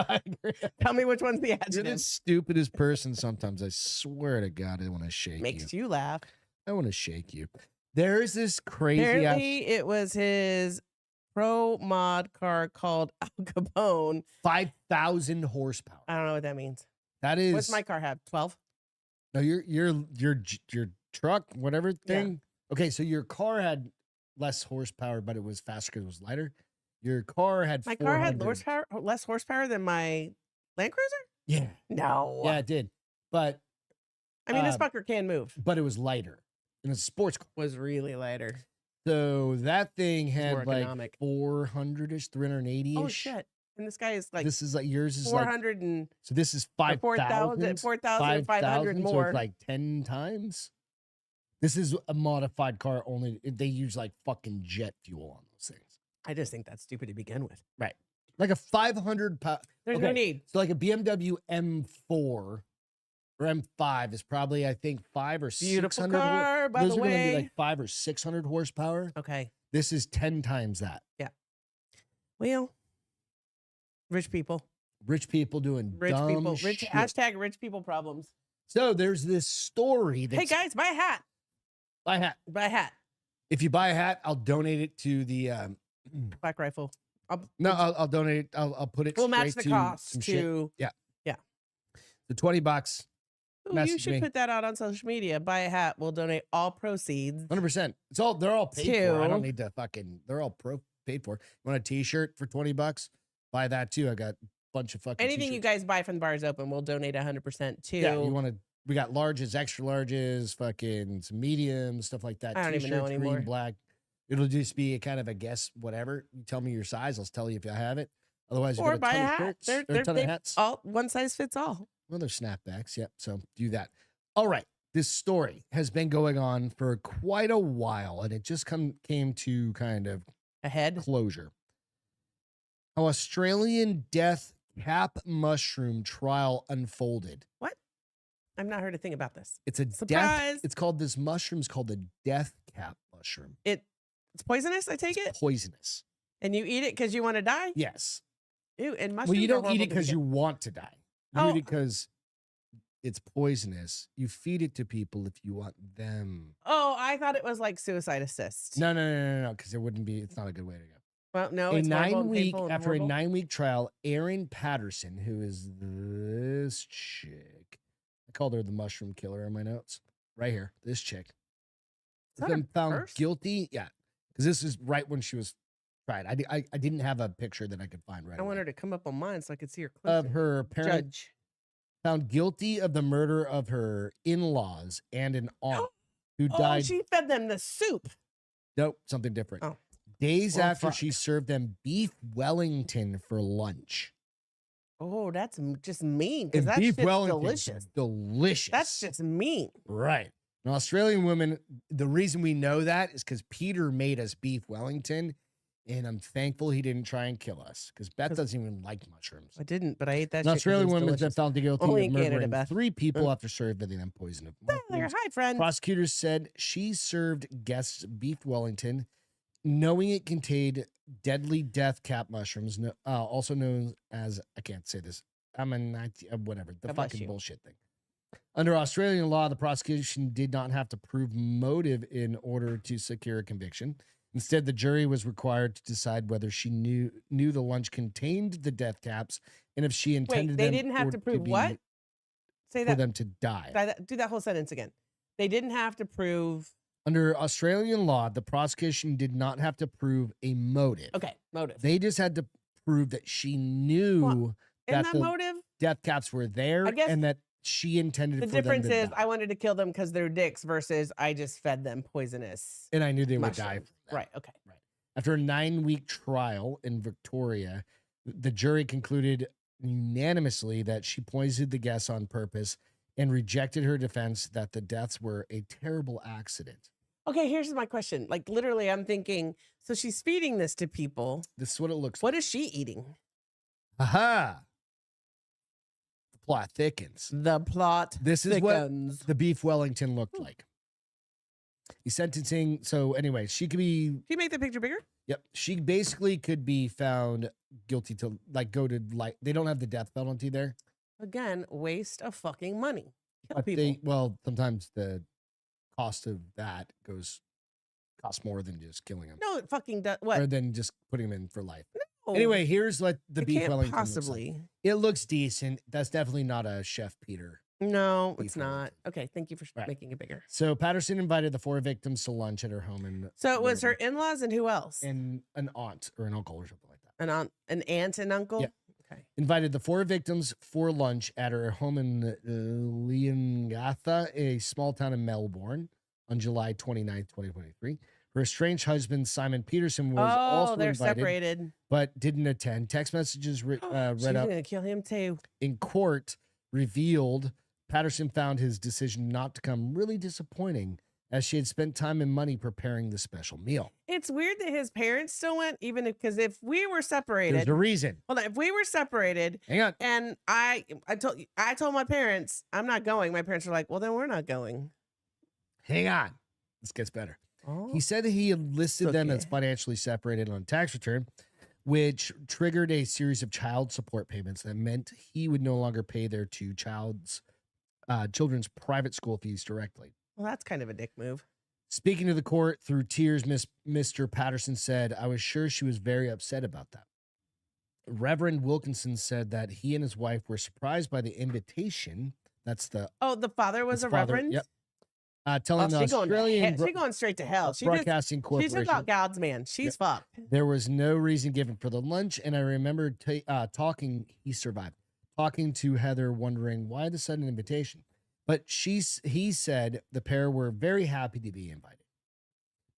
diagram. Tell me which one's the You're adjective. the stupidest person sometimes. I swear to God, I want to shake Makes you. you laugh. I want to shake you. There's this crazy ass. Apparently, it was his pro mod car called Al Capone. 5,000 horsepower. I don't know what that means. That is. What's my car have? 12? No, your truck, whatever thing. Okay, so your car had less horsepower, but it was faster because it was lighter. Your car had. My car had 400. less horsepower than my Land Cruiser? Yeah, No. yeah, it did. But I mean, this uh, fucker can move. it was lighter, and it's a sports car. Was really lighter. So that thing more had like economic. 400ish, 380ish. Oh shit! And this guy is like This is like yours is like 400 and so. This is 4,000 5,000. 4,500 So more. it's like 10 times. This is a modified car. Only they use like fucking jet fuel on those things. I just think that's stupid to begin with. Right. Like a 500 pound. There's no need. So like a BMW M4 or M5 is probably I think 5 or Beautiful 600. car, by Those the are going to be way. like 5 or 600 horsepower. Okay. This is 10 times that. Well, rich people. Rich people doing Rich dumb people. shit. Hashtag rich people problems. So there's this story that Hey guys, buy a hat. buy a hat. Buy a hat. If you buy a hat, I'll donate it to the. Black Rifle. I'll donate it. I'll put it. We'll match straight the to cost some shit. to The $20. Ooh, you Message should me. put that out on social media. Buy a hat. We'll donate all proceeds. 100%. They're all paid for. I Two. don't need to they're all paid for. You want a t-shirt for $20? Buy that too. I got a bunch of fucking Anything you t-shirts. guys buy from the Bars Open, we'll donate 100% to. Yeah, we got larges, extra larges, fucking some mediums, stuff like that. I don't even know T-shirts, anymore. green, black. It'll just be a kind of a guess, whatever. You tell me your size, I'll tell you if I have it. Otherwise, you Or got buy a ton of hat. shirts, They're or a ton of hats. all one size fits all. Well, they're snapbacks. Yep. So do that. All right. This story has been going on for quite a while, and it just came to kind of Ahead. closure. How Australian death cap mushroom trial unfolded. What? I've not heard a thing about this. It's a Surprise. It's called this mushroom's called the death cap mushroom. It's poisonous, I take It's it? poisonous. And you eat it because you want to die? Yes. Ew, and mushrooms Well, you are don't eat horrible it because to you get. want to die. You Oh. eat it because it's poisonous. You feed it to people if you want them. Oh, I thought it was like suicide assist. No, because it wouldn't be. It's not a good way to go. Well, no, a it's horrible and 9-week painful and after a horrible. 9-week trial, Erin Patterson, who is this chick, I called her the mushroom killer in my notes. Right here, this chick, Is has that been a found purse? guilty. Yeah, because this is right when she was tried. I didn't have a picture that I could find right I want away her to come up on mine so I could see her of closer. her parent Judge. found guilty of the murder of her in-laws and an aunt who Oh, died. she fed them the soup. Nope, something different. Oh. Days Well, after fuck. she served them beef Wellington for lunch. Oh, that's just mean because And that beef shit's Wellington delicious. is delicious. That's just mean. right. An Australian woman. The reason we know that is because Peter made us beef Wellington, and I'm thankful he didn't try and kill us because Beth 'Cause- doesn't even like mushrooms. I didn't, but I ate that An shit 'cause it Australian was woman has been delicious. found guilty Only of in Canada, murdering Beth. 3 people after serving them poison of Tyler, mushrooms. hi, friend. Prosecutors said she served guests beef Wellington, knowing it contained deadly death cap mushrooms, also known as, I can't say this, whatever, the God bless fucking you. bullshit thing. Under Australian law, the prosecution did not have to prove motive in order to secure a conviction. Instead, the jury was required to decide whether she knew the lunch contained the death caps and if she intended they them didn't have or to prove be- what? Say for that. them to die. Do that whole sentence again. They didn't have to prove. Under Australian law, the prosecution did not have to prove a motive. Okay, motive. They just had to prove that she knew Isn't that that the motive? death caps were there I guess and that she intended The for them difference to is die. I wanted to kill them because they're dicks versus I just fed them poisonous. And I knew they would die. mushrooms. from that. Right. Okay. After a 9-week trial in Victoria, the jury concluded unanimously that she poisoned the guests on purpose and rejected her defense that the deaths were a terrible accident. Okay. Here's my question. Like literally, I'm thinking. So she's feeding this to people. This is what it looks What like. is she eating? Aha! The plot thickens. The plot. This is what thickens. the beef Wellington looked like. He's sentencing. So, anyway, she could be. Can you make the picture bigger? Yep. She basically could be found guilty to go to they don't have the death penalty there. Again, waste of fucking money. Kill But people. sometimes the cost of that costs more than just killing them. No, it fucking does. Or What? than just putting them in for life. No, Anyway, here's what the it beef can't Wellington possibly. looks like. It looks decent. That's definitely not a Chef Peter. No, Beef it's not. Wellington. Okay, thank you for Right. making it bigger. So Patterson invited the 4 victims to lunch at her home in So it was her Melbourne. in-laws and who else? And an aunt or an uncle or something like that. An aunt and uncle. Yeah. Okay. Invited the 4 victims for lunch at her home in Leongatha, a small town in Melbourne, on July 29th, 2023. Her estranged husband, Simon Peterson, was Oh, also they're invited, separated. but didn't attend. Text messages She's read up gonna kill him too. in court revealed Patterson found his decision not to come really disappointing, as she had spent time and money preparing the special meal. It's weird that his parents still went, even because if we were There's separated, a reason. hold on, if we were separated Hang on. and I told my parents I'm not going, my parents were like, well, then we're not going. Hang on. This gets better. Oh, He said that he had listed them as Okay. financially separated on a tax return, which triggered a series of child support payments that meant he would no longer pay their 2 children's private school fees directly. well, that's kind of a dick move. Speaking to the court through tears, Mr. Patterson said, "I was sure she was very upset about that." Reverend Wilkinson said that he and his wife were surprised by the invitation, That's the the father was his a father. reverend. Yep. Telling the She going to Australian she going straight to hell. Broadcasting She Corporation. took out God's man. She's fucked. There was no reason given for the lunch, and I remember talking. He survived. Talking to Heather, wondering why the sudden invitation. But he said the pair were very happy to be invited.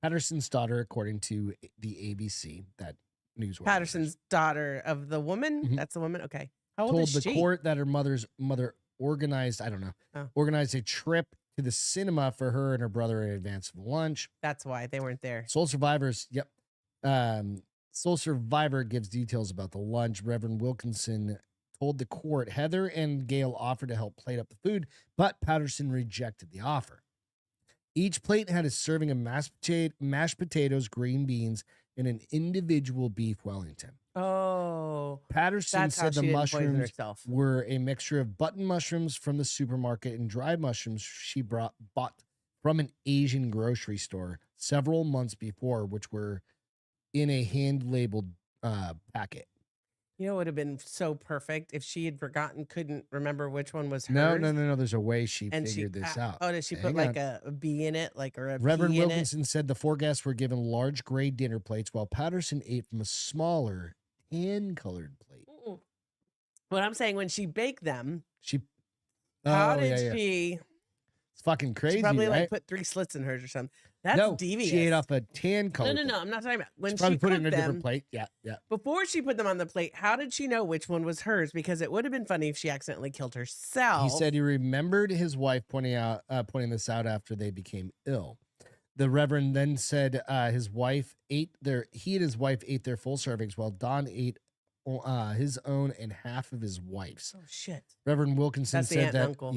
Patterson's daughter, according to the ABC, that news. Patterson's daughter of the woman. Mhm. That's the woman. Okay. How old Told is the she? court that her mother organized. I don't know. Oh. Organized a trip to the cinema for her and her brother in advance of lunch. That's why they weren't there. Sole survivors. Yep. Sole survivor gives details about the lunch. Reverend Wilkinson told the court Heather and Gail offered to help plate up the food, but Patterson rejected the offer. Each plate had a serving of mashed potatoes, green beans, and an individual beef Wellington. Oh, Patterson that's how said she the didn't poison mushrooms herself. were a mixture of button mushrooms from the supermarket and dried mushrooms she bought from an Asian grocery store several months before, which were in a hand-labeled packet. You know, it would have been so perfect if she had forgotten, couldn't remember which one was hers. No. There's a way she And figured this out. Oh, did she put Hang like on. a bee in it, like or a Reverend pea in it? Wilkinson said the four guests were given large gray dinner plates, while Patterson ate from a smaller tan-colored plate. Mm-mm. What I'm saying, when she baked them, She, how oh, did yeah. she? It's fucking crazy, She probably right? like put 3 slits in hers or something. That's no, devious. she ate off a tan-colored. No. I'm not talking about when She she probably put it in a cooked different them. plate. Yeah. Before she put them on the plate, how did she know which one was hers? Because it would have been funny if she accidentally killed herself. He said he remembered his wife pointing this out after they became ill. The Reverend then said his wife ate he and his wife ate their full servings while Don ate his own and half of his wife's. Oh shit. Reverend Wilkinson That's the said aunt that and uncle.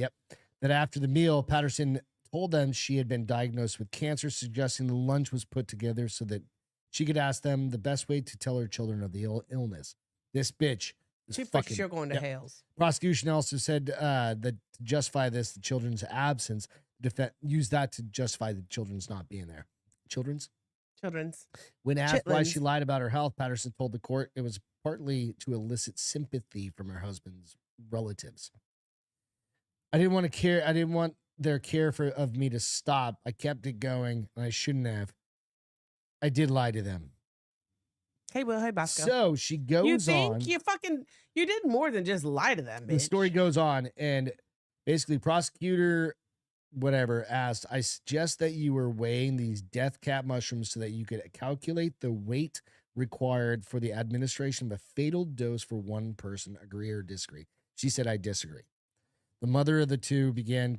that after the meal, Patterson told them she had been diagnosed with cancer, suggesting the lunch was put together so that she could ask them the best way to tell her children of the illness. This bitch is She fucking. she'll go into Yep. Hales. Prosecution also said that to justify this, the children's absence, used that to justify the children's not being there. Children's? When asked why she Chitlins. lied about her health, Patterson told the court it was partly to elicit sympathy from her husband's relatives. I didn't want their care of me to stop. I kept it going, and I shouldn't have. I did lie to them. Hey, Will. Hey, Bosco. So she goes you think on. you did more than just lie to them, bitch. The story goes on, and basically, prosecutor, whatever, asked, I suggest that you were weighing these death cap mushrooms so that you could calculate the weight required for the administration of a fatal dose for one person. Agree or disagree? She said, I disagree. The mother of the two began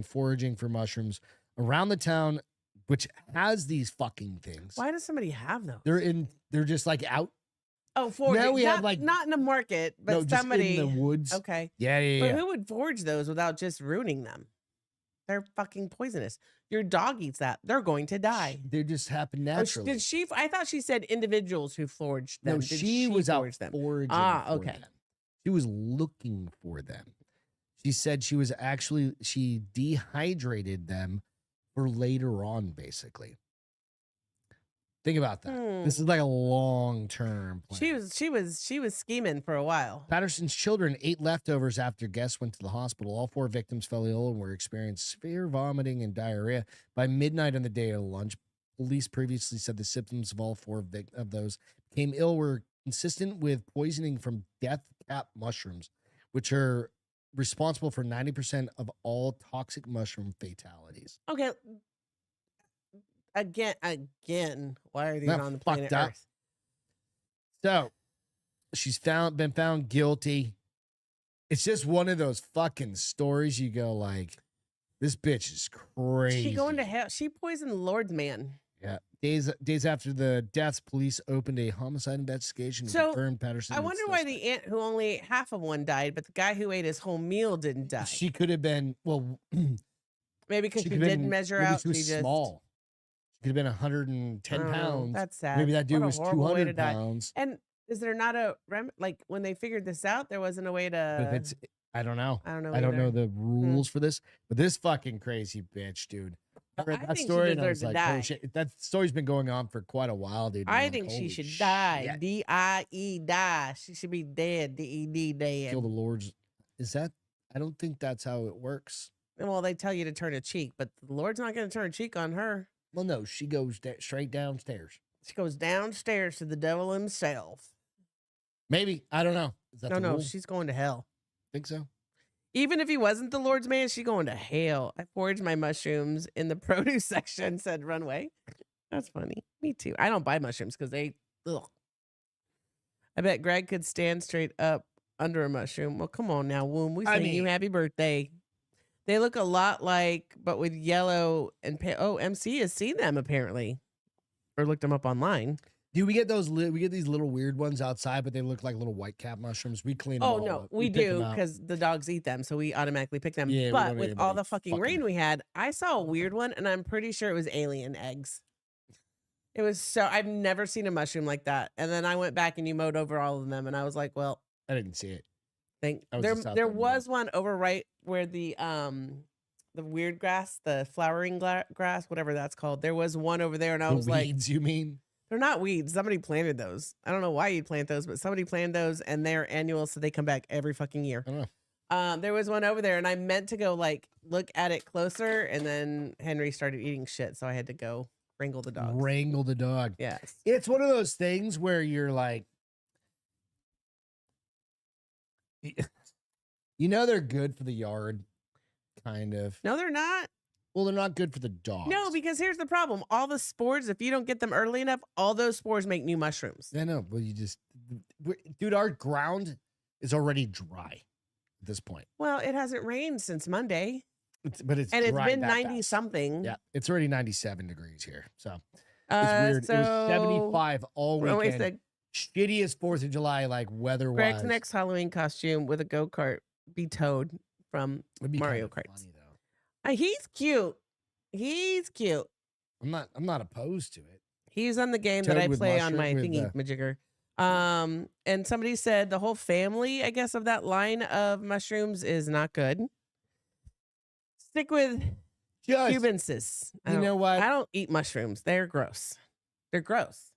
foraging for mushrooms around the town, which has these fucking things. Why does somebody have those? They're just like out. Oh, foraging. Now we have, like- not in the market, but no, just somebody in the woods. Okay. Yeah. But who would forage those without just ruining them? They're fucking poisonous. Your dog eats that. They're going to die. They just happen Oh, naturally. did she? I thought she said individuals who foraged them. No, Did she was out forage them? foraging. Ah, for okay. them. She was looking for them. She said she dehydrated them for later on, basically. Think about that. This is like a long-term plan. She was scheming for a while. Patterson's children ate leftovers after guests went to the hospital. All 4 victims fell ill and were experiencing severe vomiting and diarrhea. By midnight on the day of lunch, police previously said the symptoms of all 4 of those became ill were consistent with poisoning from death cap mushrooms, which are responsible for 90% of all toxic mushroom fatalities. Okay. Again, why are these Well, on the fucked planet up. Earth? So she's been found guilty. It's just one of those fucking stories you go like, this bitch is crazy. She going to hell. She poisoned the Lord's man. Yeah. Days after the deaths, police opened a homicide investigation and So, confirmed Patterson. I was wonder why suspect. the aunt who only ate half of one died, but the guy who ate his whole meal didn't die. She could have been Maybe because she could have didn't been- measure maybe out. She was just small. She could have been 110 Oh, pounds. That's sad. Maybe that dude What a was horrible way to 200 die. pounds. And is there not a like when they figured this out? There wasn't a way But to. if it's, I don't know. I don't know. I don't know either. the rules for this, but this fucking crazy bitch, dude. I read I that think she story and I deserves was to like, die. oh shit. That story's been going on for quite a while, dude. I I'm think like, she holy should die. shit. D-I-E die. She should be dead. D-E-D dead. Kill the Lord's. Is that? I don't think that's how it works. Well, they tell you to turn a cheek, but the Lord's not going to turn a cheek on her. Well, no, she goes straight downstairs. She goes downstairs to the devil himself. Maybe. I don't know. Is that the No, rule? she's going to hell. Think so? Even if he wasn't the Lord's man, she's going to hell. I foraged my mushrooms in the produce section, said Runway. That's funny. Me too. I don't buy mushrooms because they, ugh. I bet Greg could stand straight up under a mushroom. Well, come on now, Womb. We sing you happy birthday. They look a lot like, but with yellow and MC has seen them apparently, or looked them up online. Do we get those? We get these little weird ones outside, but they look like little white cap mushrooms. We clean them Oh all no, up. we pick do them out. because the dogs eat them, so we automatically pick them. Yeah, we but don't with need all anybody the fucking rain we had, I saw a weird one, and I'm pretty sure it was alien eggs. It was so I've never seen a mushroom like that. And then I went back and you mowed over all of them, and I was like, well, I didn't see it. there just out there there was one over right where the weird grass, the flowering grass, whatever that's called. There was one over there, and I The was like, weeds, you mean? they're not weeds. Somebody planted those. I don't know why you'd plant those, but somebody planted those, and they're annual, so they come back every fucking year. I don't know. There was one over there, and I meant to go like look at it closer, and then Henry started eating shit, so I had to go wrangle the dog. Wrangle the dog. Yes. It's one of those things where you're like, you know, they're good for the yard, kind of. No, they're not. Well, they're not good for the dogs. No, because here's the problem. All the spores, if you don't get them early enough, all those spores make new mushrooms. I know. Well, dude, our ground is already dry at this point. Well, it hasn't rained since Monday. It's and it's dry been that 90 fast. something. Yeah, it's already 97 degrees here. So it's weird. So it was 75 all Runway weekend. said, Shittiest 4th of July, like weather-wise. Greg's next Halloween costume with a go-kart be Toad from Would be Mario kind of Karts. funny, though. He's cute. He's cute. I'm not opposed to it. He's on the game that Toad I with play on mushroom my with, thingy majigger. And somebody said the whole family, I guess, of that line of mushrooms is not good. Stick with cubensis. You know what? I don't eat mushrooms. They're gross. They're gross.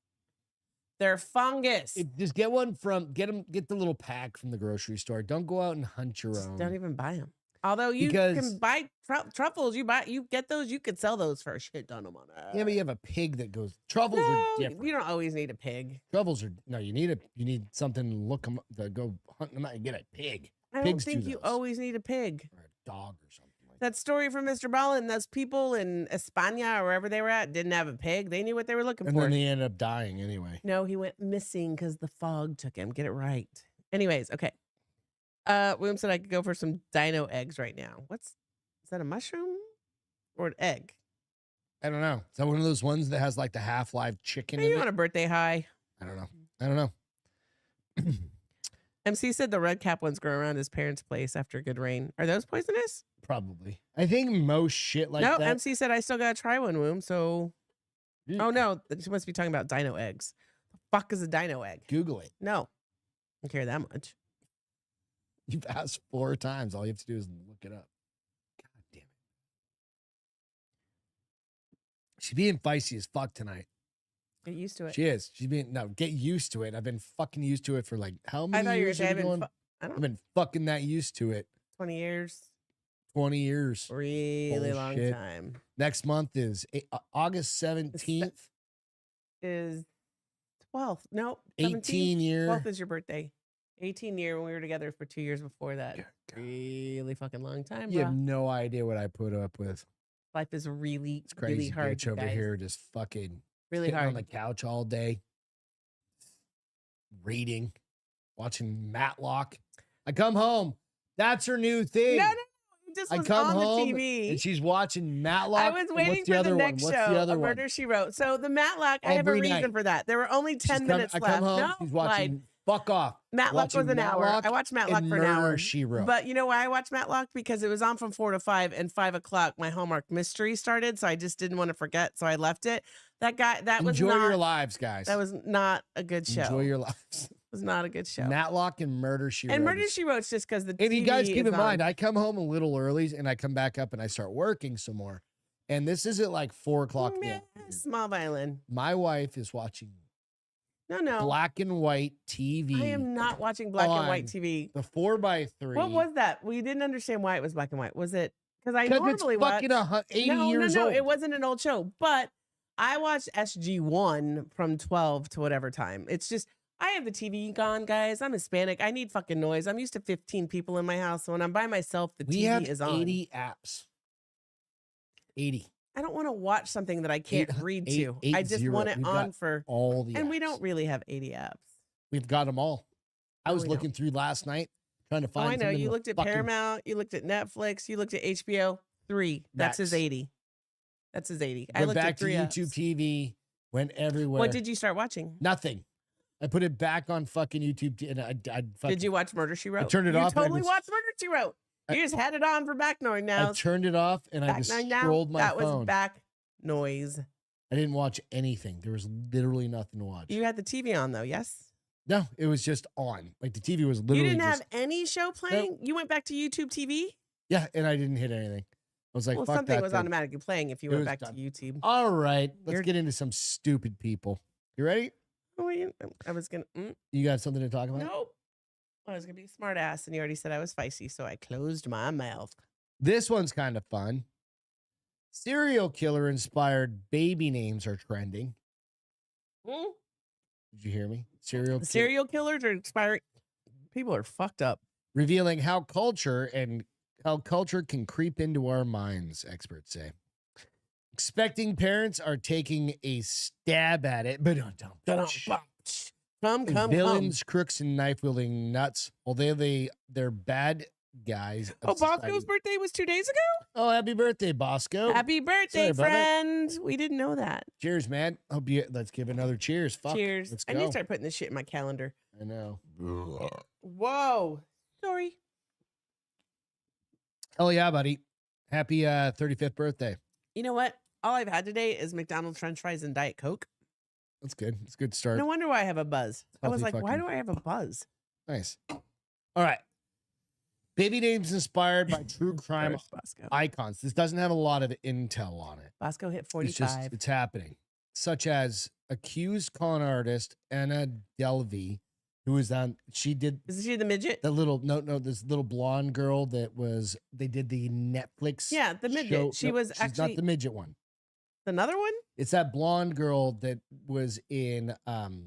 They're fungus. Just get one get the little pack from the grocery store. Don't go out and hunt your Just own. don't even buy them. Although you Because- can buy truffles, you get those, you could sell those for a shit ton of money. Yeah, but you have a pig that goes. Truffles No, are different. you don't always need a pig. Truffles are no. You need something to look them to go hunt them out and get a pig I don't Pigs do think you those. always need a pig. or a dog or something like That story from Mr. Ballin, those people in España or wherever they were at didn't have a pig. They knew what they were looking And for. then he ended up dying anyway. No, he went missing because the fog took him. Get it right. Anyways, okay. William said I could go for some dino eggs right now. Is that a mushroom or an egg? I don't know. Is that one of those ones that has like the half-live chicken Are in you it? on a birthday high? I don't know. MC said the red cap ones grow around his parents' place after a good rain. Are those poisonous? Probably. I think most shit like no, that. MC said I still gotta try one, Womb. So, Mm. oh no, she must be talking about dino eggs. The fuck is a dino egg? Google it. No, I don't care that much. You've asked 4 times. All you have to do is look it up. God damn it. She's being feisty as fuck tonight. Get used to it. She is. Get used to it. I've been fucking used to it for like how I many thought you were years? saying Going? I don't I've been fucking that used to it. 20 years. 20 years. Really long Bullshit. time. Next month is August 17th. Is 12th. No, 18 year. 12th is your birthday. 18 year when we were together for 2 years before that. Really fucking long time, You bro. have no idea what I put up with. Life is really, It's crazy. really hard. Bitch you over guys. here just fucking Really sitting on hard. the couch all day, reading, watching Matlock. I come home. That's her new thing. No, it just I was come on home the TV. and she's watching Matlock. I was and waiting what's the for other the one? next What's show, the other A one? Murder, She Wrote. So the Matlock, I have a Every reason night. for that. There were only 10 minutes I left. come home. No, She's watching. lied. Fuck off. Matlock was watching an hour. Matlock I watched Matlock and for an hour. Murder, She Wrote. But you know why I watched Matlock? Because it was on from 4 to 5, and 5 o'clock my Hallmark mystery started, so I just didn't want to forget, so I left it. That was Enjoy not, your lives, guys. That was not a good show. Enjoy your lives. It was not a good show. Matlock and Murder, She Wrote. And Murder, She Wrote just because the And you TV guys keep is in mind, on. I come home a little early and I come back up and I start working some more. And this is at like 4 o'clock. in the Meh, afternoon. small violin. My wife is watching No. black and white TV. I am not watching black and white on TV. The 4x3. What was that? We didn't understand why it was black and white. Was it because I Because normally it's watch? fucking 80 years no, old. it wasn't an old show. But I watched SG1 from 12 to whatever time. It's just I have the TV gone, guys. I'm Hispanic. I need fucking noise. I'm used to 15 people in my house. So when I'm by myself, the We TV have is on. 80 apps. 80. I don't want to watch something that I can't read to. eight I just zero. want it We've on got for. all the And we apps. don't really have 80 apps. We've got them all. I No, was we looking through last night trying to Oh, find I know. something You to looked at fucking Paramount. You looked at Netflix. You looked at HBO. 3. That's his Max. 80. That's his 80. I Went looked back at 3 to YouTube apps. TV, went everywhere. What did you start watching? Nothing. I put it back on fucking YouTube and I fucking, Did you watch Murder She Wrote? turned it you off and I totally was- watched Murder She Wrote. You just had it on for back noise I now. turned it off and I Back just noise now. scrolled my That phone. was back noise. I didn't watch anything. There was literally nothing to watch. You had the TV on though, yes? No, it was just on. Like the TV was You literally didn't just have any show playing? You went back to YouTube TV? yeah, and I didn't hit anything. I was like, Well, fuck something that was thing. automatically playing if you It went was back done. to YouTube. All right, let's You're- get into some stupid people. You ready? Oh, I was going to. You got something to talk about? Nope. I was going to be a smart ass, and you already said I was feisty, so I closed my mouth. This one's kind of fun. Serial killer inspired baby names are trending. Hmm? Did you hear me? The serial killers are expiring. People are fucked up. Revealing how culture can creep into our minds, experts say. Expecting parents are taking a stab at it, but Come. villains, crooks, and knife-wielding nuts, although they're bad guys. Oh, of Bosco's society. birthday was 2 days ago? Oh, happy birthday, Bosco. Happy birthday, Sorry, brother. friend. We didn't know that. Cheers, man. Let's give another cheers. Fuck. Cheers. Let's I go. need to start putting this shit in my calendar. I know. Whoa. Sorry. Hell yeah, buddy. Happy 35th birthday. You know what? All I've had today is McDonald's French fries and Diet Coke. That's good. It's a good start. No wonder why I have a buzz. I was Healthy like, why fucking- do I have a buzz? Nice. All right. Baby names inspired by true crime First, Bosco. icons. This doesn't have a lot of intel on it. Bosco hit It's 45. just, it's happening. Such as accused con artist Anna Delvey, who was on, she did Is she the midget? the little, this little blonde girl that was, they did the Netflix. Yeah, the midget. show. She No, was she's actually not the midget one. another one? It's that blonde girl that was in Anna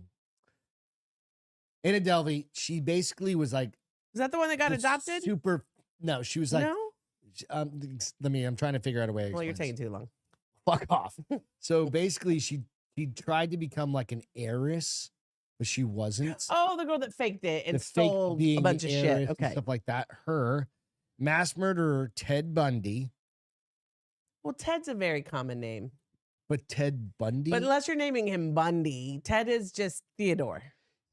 Delvey. She basically was like Is that the one that got the adopted? Super. No, she was like. No? I'm trying to figure out a way. to Well, you're explain taking this. too long. Fuck off. So basically, she tried to become like an heiress, but she wasn't. Oh, the girl that faked it and The fake stole being a bunch the of heiress shit. and Okay. stuff like that. Her mass murderer Ted Bundy, Well, Ted's a very common name. but Ted Bundy. But unless you're naming him Bundy, Ted is just Theodore.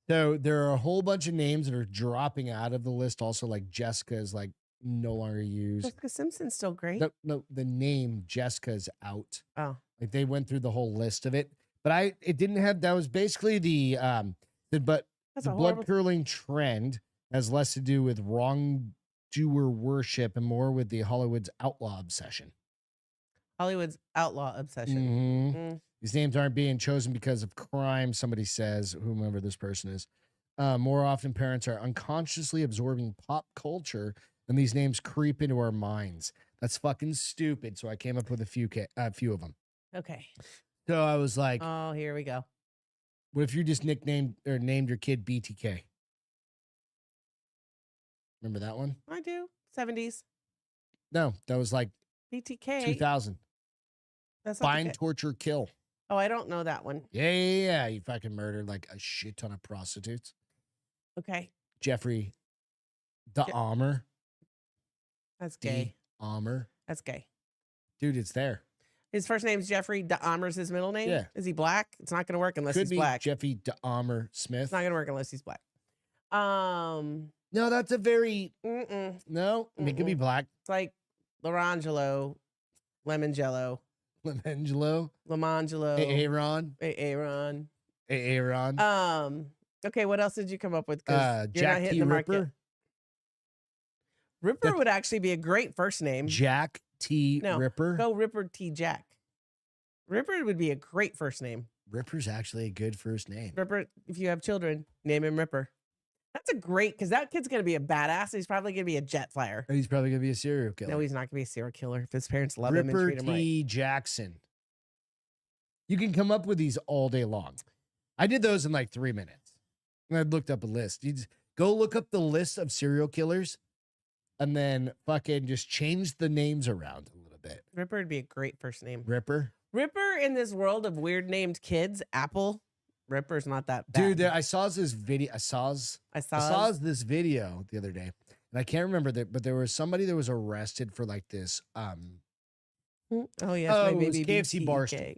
So there are a whole bunch of names that are dropping out of the list. Also, like Jessica is like no longer used. Jessica Simpson's still great. No, the name Jessica is out. Oh. Like they went through the whole list of it, but it didn't have. That was basically the That's the a blood horrible. curling trend has less to do with wrongdoer worship and more with the Hollywood's outlaw obsession. Hollywood's outlaw obsession. Mhm. Mm. These names aren't being chosen because of crime, somebody says, whomever this person is. More often, parents are unconsciously absorbing pop culture, and these names creep into our minds. That's fucking stupid. So I came up with a few of them. Okay. So I was like, Oh, here we go. what if you just nicknamed or named your kid BTK? Remember that one? I do. 70s. No, that was like BTK. 2000. That's not the Find, kid. torture, kill. Oh, I don't know that one. Yeah. You fucking murdered like a shit ton of prostitutes. Okay. Jeffrey Dahmer. That's gay. Dahmer. That's gay. Dude, it's there. His first name's Jeffrey. Dahmer's his middle name. Yeah. Is he black? It's not going to work unless Could he's be black. Jeffrey Dahmer Smith. It's not going to work unless he's black. No, that's a very Mm-mm. no. I mean, it could be black. It's like Lorangelo, Lemongello, Lemangelo. Lamangelo, Aaron. Aaron. Aaron. Okay, what else did you come up with? 'Cause you're not Jack hitting T. the mark yet. Ripper. Ripper would actually be a great first name. Jack T. No, Ripper. Go Ripper T. Jack. Ripper would be a great first name. Ripper's actually a good first name. Ripper, if you have children, name him Ripper. That's a great, because that kid's going to be a badass. He's probably going to be a jet flyer. And he's probably gonna be a serial killer. No, he's not going to be a serial killer if his parents love him and Ripper treat him right. T. Jackson. You can come up with these all day long. I did those in like 3 minutes. And I looked up a list. You just go look up the list of serial killers and then fucking just change the names around a little bit. Ripper would be a great first name. Ripper. Ripper in this world of weird named kids, Apple, Ripper's not that bad. Dude, I saw this video. I saw this video the other day. And I can't remember that, but there was somebody that was arrested for like this. Oh, yes, it my was baby KFC Barstool.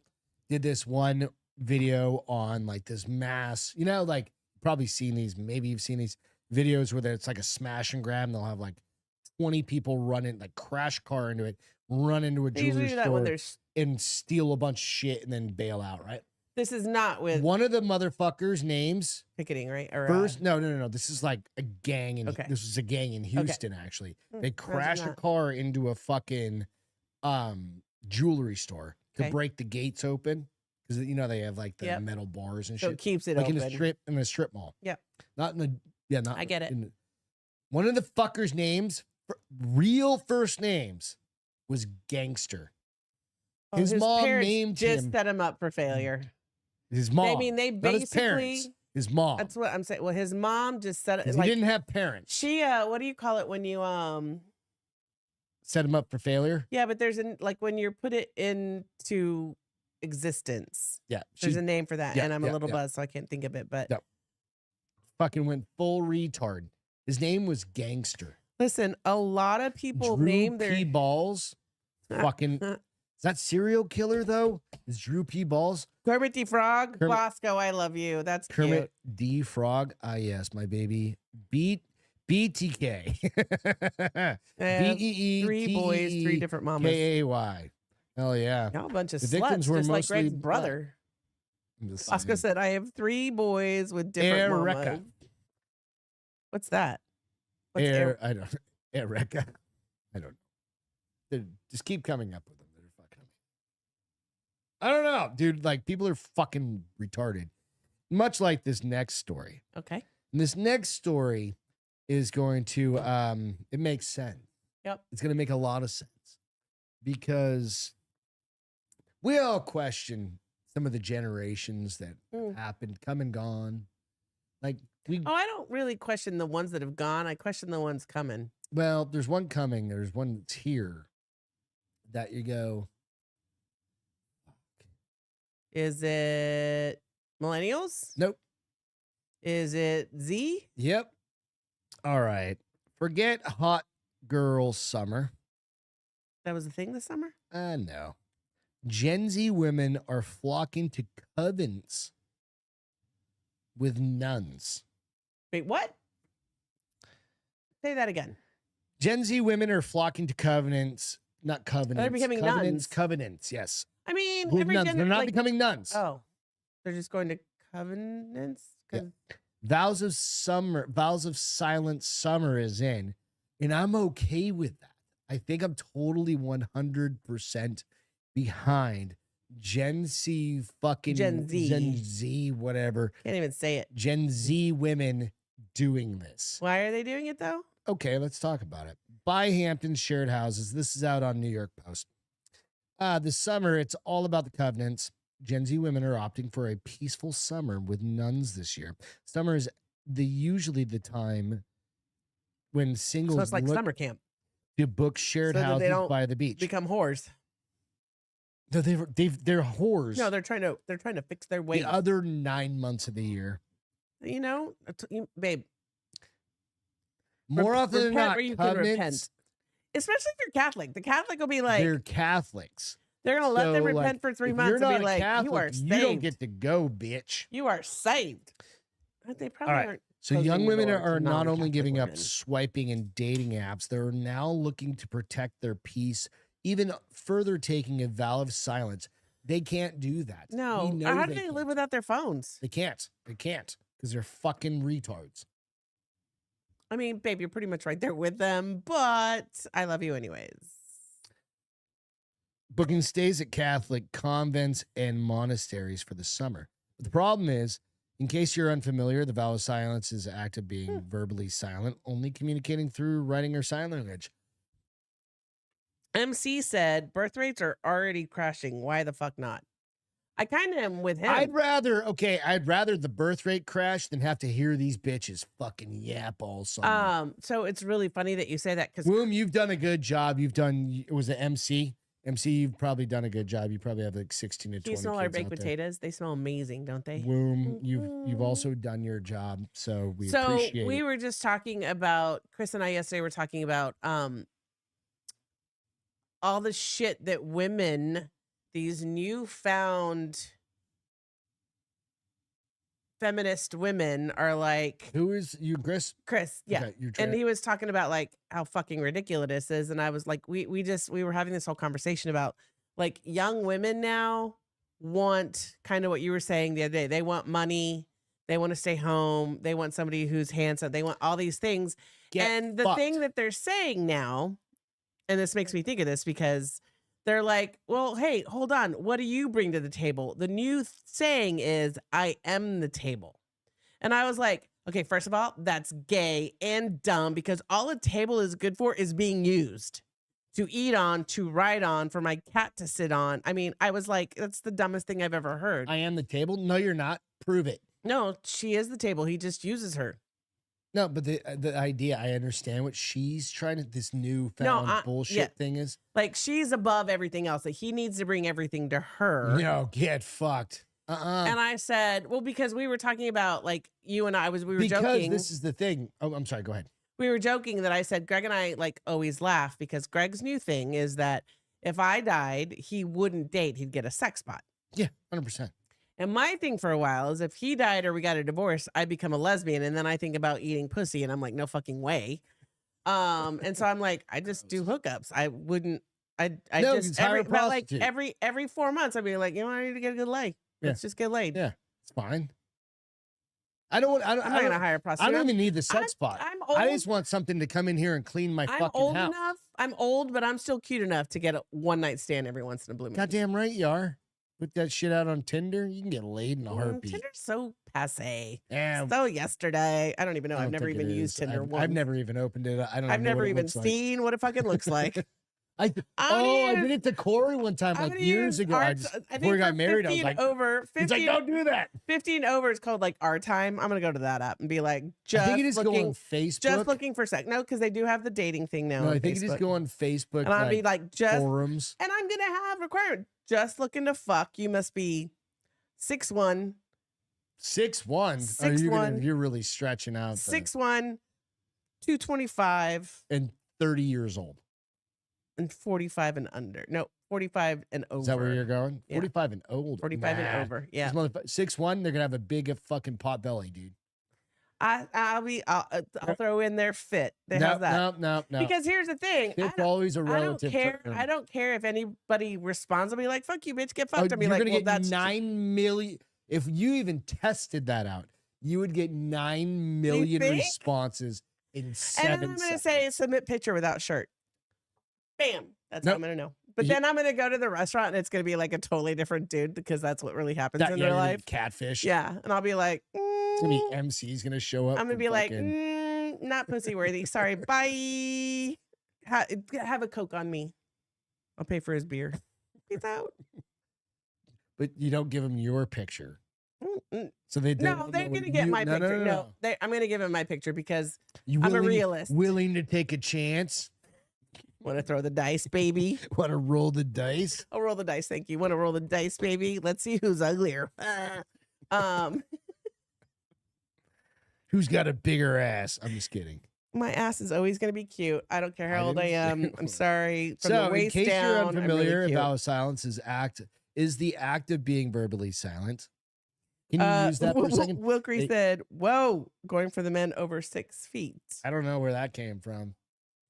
Did this one video on like this mass, like probably seen these, maybe you've seen these videos where it's like a smash and grab and they'll have like 20 people run in, like crash car into it, run into a They usually jewelry do that when store there's. and steal a bunch of shit and then bail out, right? This is not with One of the motherfuckers' names picketing, right? Or, first, no. This is like a gang in Okay. this was a gang in Houston, actually. They imagine crashed a that. car into a fucking jewelry store to Okay. break the gates open. Because they have like the Yep. metal bars and so shit. it keeps it Like open. in a strip mall. Yep. Not in the not I get it. One of the fuckers' names, real first names, was Gangster. Oh, his mom parents named just him- set him up for failure. His mom. I mean, they not his parents. basically. His mom. That's what I'm saying. Well, his mom just set it. 'Cause Like, he didn't have parents. she, what do you call it when you Set him up for failure. Yeah, but there's like when you put it into existence. Yeah. There's She a name for that, yeah, and I'm a yeah, little yeah. buzzed, so I can't think of it. But Yeah. fucking went full retard. His name was Gangster. listen, a lot of people Drew name P. their Balls. Fucking. Is that serial killer though? Is Drew P. Balls? Kermit the Frog, Kermit- Bosco. I love you. That's Kermit D. Frog. Ah, yes, my baby. BTK. cute. And BEE. 3 boys, 3 different mamas. KAY. Hell yeah. Y'all a bunch of The victims sluts, were just like mostly Greg's black. brother. I'm just Bosco saying. said, "I have 3 boys with different Erica. mamas." What's that? What's Erica? I don't. Erica. I don't know. Just keep coming up with them. They're fucking. I don't know, dude. Like people are fucking retarded. Much like this next story. Okay. And this next story is going to. It makes sense. Yep. It's going to make a lot of sense because we all question some of the generations that happened, come and gone. Like we. Oh, I don't really question the ones that have gone. I question the ones coming. Well, there's one coming. There's one that's here that you go. Is it millennials? Nope. Is it Z? Yep. All right. Forget hot girl summer. That was the thing this summer? No. Gen Z women are flocking to covens with nuns. Wait, what? Say that again. Gen Z women are flocking to covenants, not covenants. They're becoming covenants, nuns. Covenants, yes. I mean, With every nuns. They're not like, becoming nuns. Oh, they're just going to covenants. 'Cause- Vows of silent summer is in, and I'm okay with that. I think I'm totally 100% behind Gen Z fucking Gen Z. Gen Z, whatever. Can't even say it. Gen Z women doing this. Why are they doing it though? Okay, let's talk about it. Buy Hampton shared houses. This is out on New York Post. This summer, it's all about the covenants. Gen Z women are opting for a peaceful summer with nuns this year. Summer is usually the time when singles So it's like look summer camp. to book shared So that they houses don't by the beach. Become whores. No, they're whores. No, they're trying to fix their weight. the other 9 months of the year. You know, babe. More often than repent not, where you can repent. covenants, Especially if you're Catholic. The Catholic will be like, they're Catholics. they're gonna let them So, like, repent for 3 if months you're and not be a like, Catholic, you are saved. you don't get to go, bitch. You are saved. But they probably right. aren't. So closing young the women door to are not only non-Catholic giving up women. swiping and dating apps, they're now looking to protect their peace, even further taking a vow of silence. They can't do that. We No. know How do they can't. live without their phones? They can't. They can't because they're fucking retards. I mean, babe, you're pretty much right there with them, but I love you anyways. booking stays at Catholic convents and monasteries for the summer. But the problem is, in case you're unfamiliar, the vow of silence is the act of being verbally silent, only communicating through writing or sign language. MC said birth rates are already crashing. Why the fuck not? I kind of am with him. I'd rather the birth rate crash than have to hear these bitches fucking yap all summer. So it's really funny that you say that because Womb, you've done a good job. Was it MC? MC, you've probably done a good job. You probably have like 16 to 20 do you smell kids our baked out there. potatoes? They smell amazing, don't they? Womb, you've also done your job, so we appreciate. We were just talking about, Chris and I yesterday were talking about all the shit that women, these newfound feminist women are like. Who is you, Chris? Chris, yeah. Okay, you're And he was talking about like how fucking ridiculous this is. And I was like, we were having this whole conversation about like young women now want kind of what you were saying the other day. They want money. They want to stay home. They want somebody who's handsome. They want all these things. And the thing that they're saying now, and this makes me think of this because they're like, well, hey, hold on. What do you bring to the table? The new saying is, I am the table. And I was like, okay, first of all, that's gay and dumb because all a table is good for is being used to eat on, to ride on, for my cat to sit on. I mean, I was like, that's the dumbest thing I've ever heard. I am the table. No, you're not. Prove it. No, she is the table. He just uses her. No, but the idea, I understand what she's trying to, this newfound bullshit thing is. Like, she's above everything else. Like, he needs to bring everything to her. No, get fucked. And I said, well, because we were talking about, like, you and I we were joking. This is the thing. Oh, I'm sorry. Go ahead. We were joking that I said, Greg and I, like, always laugh because Greg's new thing is that if I died, he wouldn't date. He'd get a sex bot. Yeah, 100%. And my thing for a while is if he died or we got a divorce, I become a lesbian. And then I think about eating pussy and I'm like, no fucking way. And so I'm like, I just do hookups. I wouldn't, I No, just, hire a every, but like prostitute. every 4 months, I'd be like, you know, I need to get a good lay. Let's just get laid. Yeah, it's fine. I'm not going to hire a prostitute. I don't even need the sex spot. I'm old. I just want something to come in here and clean my fucking old house. enough. I'm old, but I'm still cute enough to get a one night stand every once in a blue moon. Goddamn right you are. Put that shit out on Tinder, you can get laid in a heartbeat. Tinder's so passe. Yeah. So yesterday. I don't even know. I've never even used Tinder once. I've never even opened it. I've never even seen what it fucking looks like. I did it to Corey one time, like years ago. Before we got married, I was like, he's like, don't do that. 15 over is called like Our Time. I'm gonna go to that app and be like, I think it is go on Facebook. Just looking for sex. No, because they do have the dating thing now. No, I think it is go on Facebook. And I'll be like, just forums. And I'm gonna have requirement. Just looking to fuck. You must be 6'1". 6'1". You're really stretching out. 6'1", 225, and 30 years old. And 45 and under. No, 45 and over. Is that where you're going? Yeah. 45 and old. 45 and over. Yeah. 6'1", they're gonna have a big fucking pot belly, dude. I'll throw in their fit. They have that. No. Because here's the thing. It's always a relative. I don't care if anybody responds. I'll be like, fuck you, bitch, get fucked. I'll be like, well, that's 9 million. If you even tested that out, you would get 9 million responses in 7 seconds. And I'm going to say submit picture without shirt. Bam. That's how I'm going to know. But then I'm going to go to the restaurant and it's going to be like a totally different dude because that's what really happens in their life. Catfish. Yeah. And I'll be like, it's going to be MC's going to show up. I'm going to be like, not pussy worthy. Sorry. Bye. Have a Coke on me. I'll pay for his beer. Peace out. But you don't give him your picture. So they're going to get my picture. No, I'm going to give him my picture because I'm a realist. Willing to take a chance. Want to throw the dice, baby? Want to roll the dice? I'll roll the dice. Thank you. Want to roll the dice, baby? Let's see who's uglier. Who's got a bigger ass? I'm just kidding. My ass is always going to be cute. I don't care how old I am. I'm sorry. From so, the waist in case down, you're unfamiliar, really vow of silence is the act of being verbally silent. Can you use that for a second? Wilkery said, "Whoa, going for the men over 6 feet." I don't know where that came from.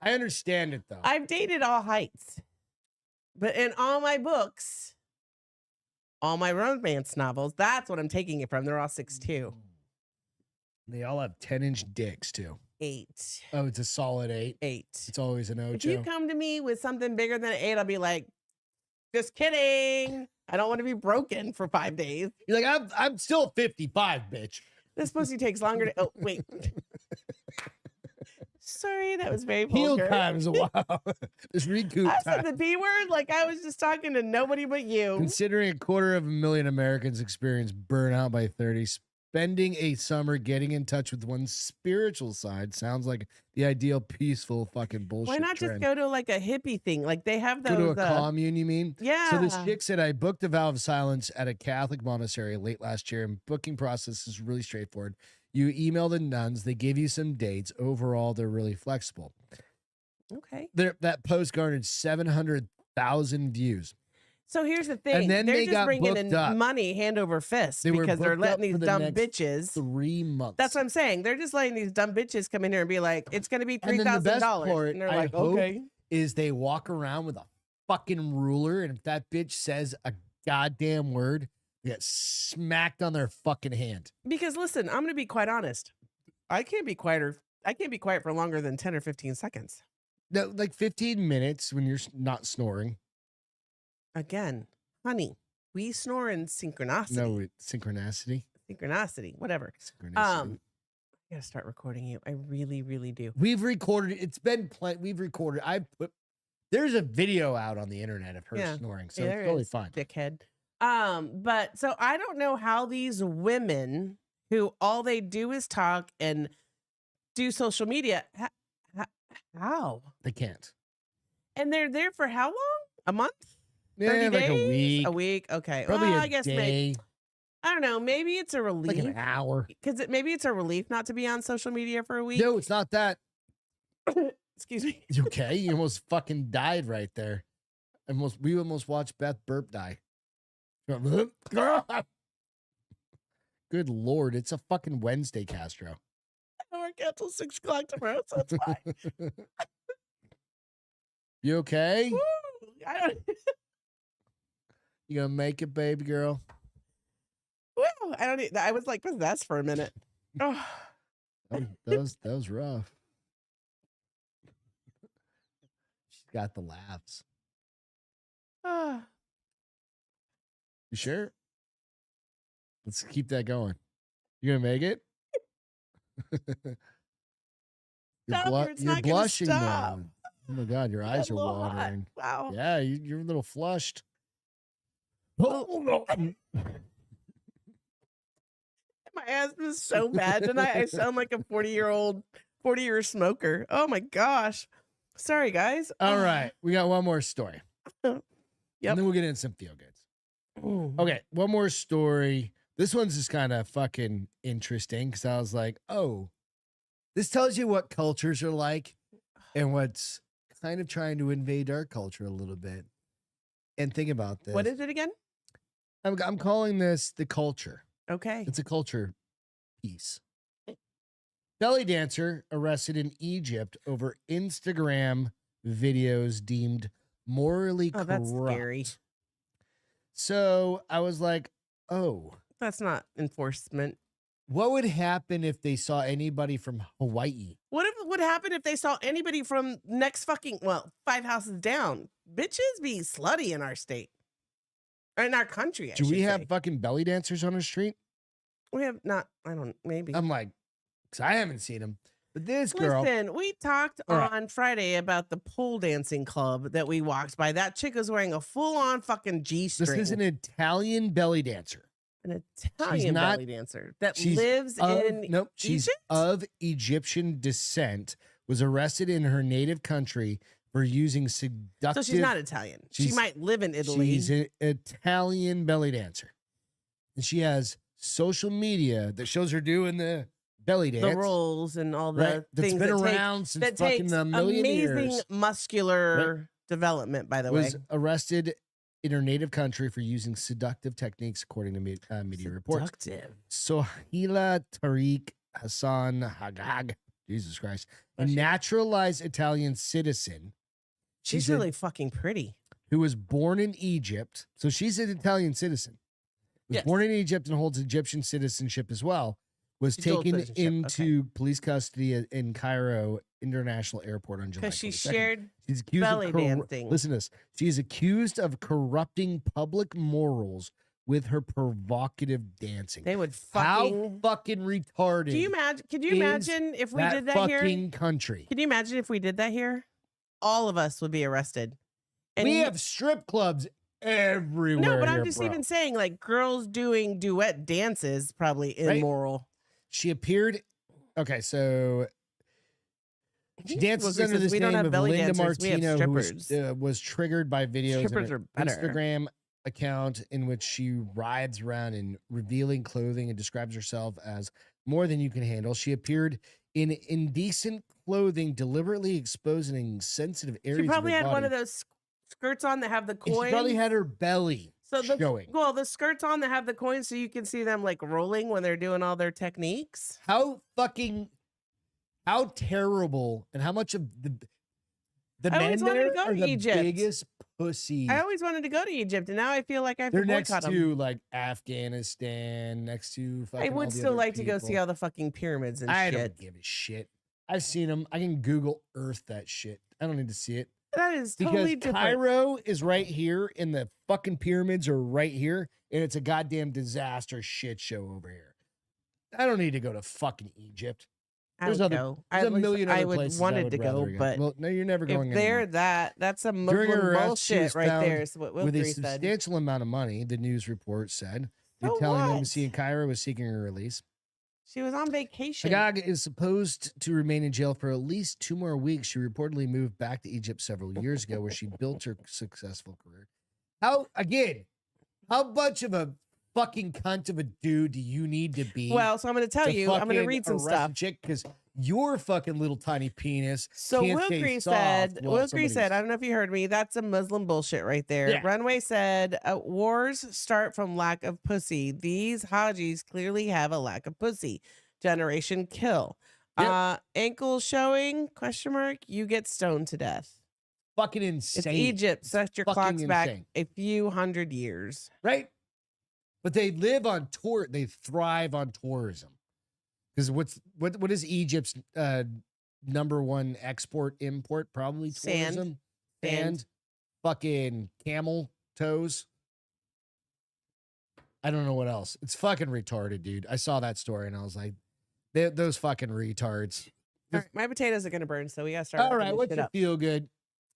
I understand it though. I've dated all heights, but in all my books, all my romance novels, that's what I'm taking it from. They're all 6'2". They all have 10-inch dicks too. 8. Oh, it's a solid 8. 8. It's always an ocho. If you come to me with something bigger than an 8, I'll be like, Just kidding. I don't want to be broken for 5 days. You're like, I'm still 55, bitch. This pussy takes longer to. Oh, wait. Sorry, that was very Heal vulgar. time is a while. Just recoup I time. said the B word like I was just talking to nobody but you. Considering 250,000 Americans experience burnout by 30, spending a summer getting in touch with one's spiritual side sounds like the ideal peaceful fucking bullshit. Why not trend. just go to like a hippie thing? Like they have those. Go to a commune, you mean? Yeah. So this chick said, I booked a vow of silence at a Catholic monastery late last year, and booking process is really straightforward. You email the nuns, they give you some dates. Overall, they're really flexible. Okay. That post garnered 700,000 views. So here's the thing. And then they're they just got bringing booked in up. money hand over fist They were because they're booked up letting these for the dumb next bitches. 3 months. That's what I'm saying. They're just letting these dumb bitches come in here and be like, it's going to be And then the best $3,000. part, And they're I like, hope, okay. is they walk around with a fucking ruler, and if that bitch says a goddamn word, they get smacked on their fucking hand. Because listen, I'm going to be quite honest. I can't be quiet for longer than 10 or 15 seconds. No, like 15 minutes when you're not snoring. Again, honey, we snore in synchronicity. No, synchronicity. Synchronicity, whatever. Synchronicity. I gotta start recording you. I really, really do. We've recorded. It's been we've recorded. There's a video out on the internet of her snoring, so There it's totally is, fine. dickhead. But so I don't know how these women who all they do is talk and do social media, how? They can't. And they're there for how long? A month? Yeah, 30 like a days? week. A week? Okay. Probably well, a I guess day. maybe. I don't know. Maybe it's a Like relief. an hour. Because maybe it's a relief not to be on social media for a week. No, it's not that. Excuse me. You okay? You almost fucking died right there. We almost watched Beth burp die. Good Lord, it's a fucking Wednesday, Castro. I work out till 6 o'clock tomorrow, so it's fine. You okay? Woo! I don't. You gonna make it, baby girl? Woo! I don't. I was like possessed for a minute. Oh. That was rough. She's got the laughs. Ah. You sure? Let's keep that going. You gonna make it? Stop, it's you're not gonna blushing stop. now. Oh my God, your eyes A are little hot. watering. Wow. Yeah, you're a little flushed. Oh. My asthma is so bad tonight. I sound like a 40-year smoker. Oh my gosh. Sorry, guys. All right, we got one more story. Yep. And then we'll get in some feel goods. Mm. Okay, one more story. This one's just kind of fucking interesting because I was like, oh, this tells you what cultures are like and what's kind of trying to invade our culture a little bit. And think about this. What is it again? I'm calling this the culture. Okay. It's a culture piece. Belly dancer arrested in Egypt over Instagram videos deemed morally Oh, that's corrupt. scary. So I was like, oh, That's not enforcement. what would happen if they saw anybody from Hawaii? What would happen if they saw anybody from next 5 houses down? Bitches be slutty in our state. Or in our country, I Do we should have say. fucking belly dancers on the street? We have not, I don't, maybe. I'm like, because I haven't seen them. But this girl, Listen, we talked All right. on Friday about the pole dancing club that we walked by. That chick was wearing a full-on fucking G-string. this is an Italian belly dancer. An Italian not- belly dancer that she's lives in Nope, she's Egypt? of Egyptian descent, was arrested in her native country for using seductive. So she's not Italian. She she's- might live in Italy. She's an Italian belly dancer. And she has social media that shows her doing the belly dance. the rolls and all the right? That's things been that around since that fucking takes a million amazing years. muscular development, by the Was way. arrested in her native country for using seductive techniques, according to media reports. Seductive. Sohila Tariq Hassan Hagag, Jesus Christ, a Oh, she- naturalized Italian citizen. She's a- really fucking pretty. who was born in Egypt. So she's an Italian citizen. Was Yes. born in Egypt and holds Egyptian citizenship as well. was She told taken citizenship, okay. into police custody in Cairo International Airport on July Because she 22nd. shared She's accused belly of dancing. Listen to this. She is accused of corrupting public morals with her provocative dancing. They would How fucking. fucking retarded? Do you imagine? Could you is imagine if we that did that fucking here? country? Could you imagine if we did that here? All of us would be arrested. And We you- have strip clubs everywhere. No, but I'm here, just bro. even saying, like, girls doing duet dances probably Right? immoral. She appeared. Okay, so she dances Wilkie under says, this "We don't name have of belly Linda dancers, we have Martino, who strippers." was triggered by videos Strippers on are her better. Instagram account in which she rides around in revealing clothing and describes herself as more than you can handle. She appeared in indecent clothing, deliberately exposing sensitive areas. She probably of her had body. one of those skirts on that have the And coins. she probably had her belly showing. Well, the skirts on that have the coins so you can see them like rolling when they're doing all their techniques. How terrible, and how much of the I men always wanted to there go are to the Egypt. biggest pussies. I always wanted to go to Egypt, and now I feel like I have They're to next boycott them. to like Afghanistan, next to fucking I all would the still other like to go see people. all the fucking pyramids and I shit. don't give a shit. I've seen them. I can Google Earth that shit. I don't need to see it. That is Because totally different. Cairo is right here and the fucking pyramids are right here, and it's a goddamn disaster shit show over here. I don't need to go to fucking Egypt. I There's would other- go. There's At a least million I other would places I wanted would to go, rather but well, no, you're never going if they're anymore. that's a During Muslim her arrest, she bullshit was right found there. Is what with a Wilkie said. substantial amount of money, the news report said. The So Italian what? embassy in Cairo was seeking her release. She was on vacation. Agag is supposed to remain in jail for at least 2 more weeks. She reportedly moved back to Egypt several years ago, where she built her successful career. How much of a fucking cunt of a dude do you need to be? Well, so I'm going to tell you. I'm going to read some stuff. Chick, because your fucking little tiny penis. So can't stay Wilkie soft said, while I don't know if you heard me. That's a Muslim bullshit right there. Yeah. Runway said, wars start from lack of pussy. These Hajis clearly have a lack of pussy. Generation kill. Yep. Ankle showing, ? You get stoned to death. Fucking It's insane. Egypt. Set your Fucking clocks back insane. a few hundred years. Right? But they live on tour. They thrive on tourism. Because what is Egypt's number one export import? Probably Sand. tourism. Sand. Fucking camel toes. I don't know what else. It's fucking retarded, dude. I saw that story and I was like, those fucking retards. All right, my potatoes are going to burn, so we got to start. All wrapping right, this what's shit your up. feel good?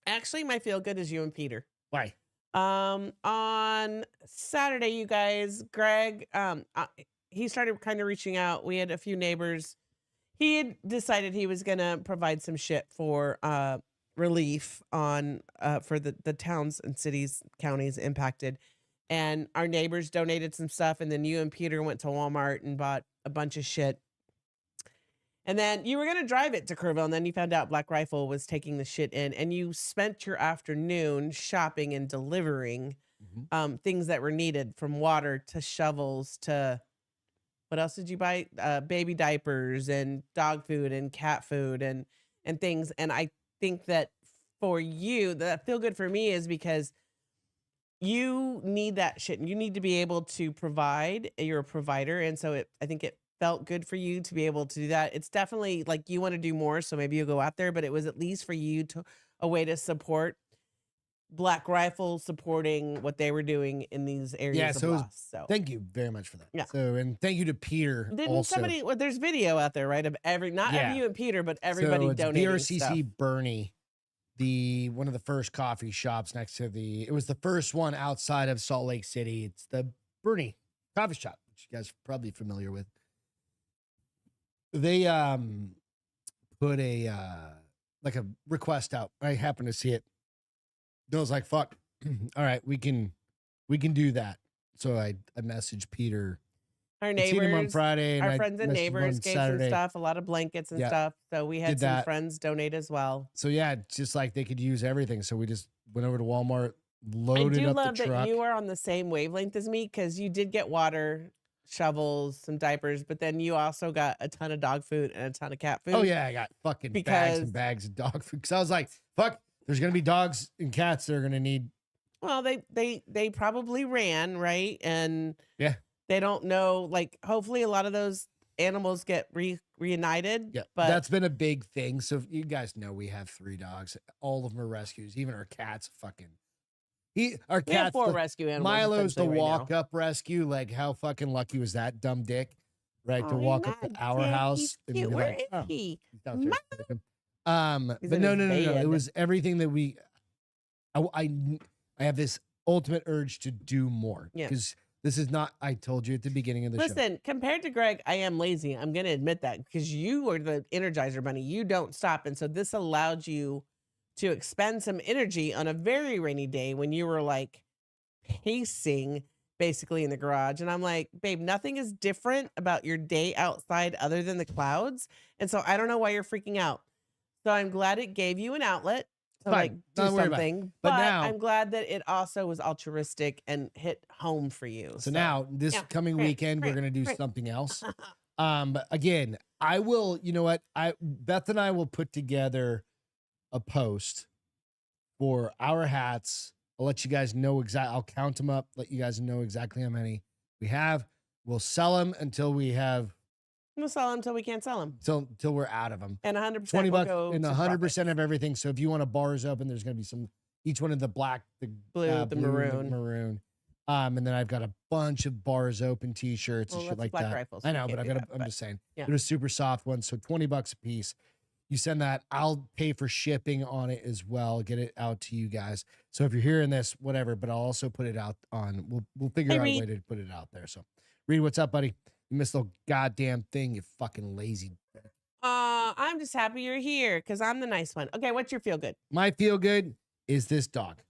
Actually, my feel good is you and Peter. Why? On Saturday, you guys, Greg, he started kind of reaching out. We had a few neighbors. He had decided he was gonna provide some shit for relief on for the towns and cities, counties impacted. And our neighbors donated some stuff, and then you and Peter went to Walmart and bought a bunch of shit. And then you were going to drive it to Kerrville, and then you found out Black Rifle was taking the shit in, and you spent your afternoon shopping and delivering things that were needed, from water to shovels to what else did you buy? Baby diapers and dog food and cat food and things. And I think that for you, that feel good for me is because you need that shit and you need to be able to provide. You're a provider. And so I think it felt good for you to be able to do that. It's definitely like you want to do more, so maybe you'll go out there, but it was at least for you to a way to support Black Rifle, supporting what they were doing in these areas Yeah, of so it was- loss. So Thank you very much for that. Yeah. So, and thank you to Peter. didn't also. somebody? Well, there's video out there, right? Of not Yeah. of you and Peter, but everybody so it's donating BRCC stuff. Bernie, one of the first coffee shops next to it was the first one outside of Salt Lake City. It's the Bernie coffee shop, which you guys are probably familiar with. They put a like a request out. I happened to see it. I was like, fuck. All right, we can do that. So I messaged Peter. Our I'd seen him on neighbors, Friday, and our I friends and messaged him neighbors on gave Saturday. some stuff, a lot of blankets and Yeah. stuff. So we had Did some that. friends donate as well. So yeah, it's just like they could use everything. So we just went over to Walmart, I loaded do up love the that truck. you are on the same wavelength as me, because you did get water, shovels, some diapers, but then you also got a ton of dog food and a ton of cat food. Oh yeah, I got fucking bags Because- and bags of dog food. Because I was like, fuck, there's gonna be dogs and cats that are gonna need. Well, they probably ran, right? And Yeah. they don't know, like, hopefully a lot of those animals get reunited. Yeah, but that's been a big thing. So you guys know we have 3 dogs. All of them are rescues. Even our cat's fucking. Our we have cat's 4 the, rescue animals. Milo's the essentially right now. walk-up rescue. Like, how fucking lucky was that dumb dick, right? To Oh, walk up to not our dick, house he's and cute. be Where like, is "Oh, he? he's downstairs." He's But in no, his no, no, no. It bed. was everything that I have this ultimate urge to do more. Yeah. Because this is not, I told you at the beginning of the show. Listen, compared to Greg, I am lazy. I'm going to admit that because you are the Energizer Bunny. You don't stop. And so this allowed you to expend some energy on a very rainy day when you were like pacing basically in the garage. And I'm like, babe, nothing is different about your day outside other than the clouds. And so I don't know why you're freaking out. So I'm glad it gave you an outlet to Fine. like do Don't worry about it. something. But But now- I'm glad that it also was altruistic and hit home for you. So now this yeah, coming great, weekend, we're great, going to do great. something else. But again, I will, you know what? Beth and I will put together a post for our hats. I'll let you guys know I'll count them up, let you guys know exactly how many we have. We'll sell them until we have, We'll sell them until we can't sell them. till we're out of them. And 100% 20 will bucks go and to 100% of everything. So if you want a bars open, there's going to be some, each one of the black, the Blue, the blue, maroon. maroon. And then I've got a bunch of bars open t-shirts Well, and shit that's like Black that. Rifles, I so know, you but can't I do gotta, that, I'm but just saying. yeah. They're a super soft one. So 20 bucks a piece. You send that, I'll pay for shipping on it as well. Get it out to you guys. So if you're hearing this, whatever, but I'll also put it out on, we'll figure Hey, out a Reed. way to put it out there. So Reed, what's up, buddy? You missed the goddamn thing, you fucking lazy. I'm just happy you're here because I'm the nice one. Okay, what's your feel good? My feel good is this dog.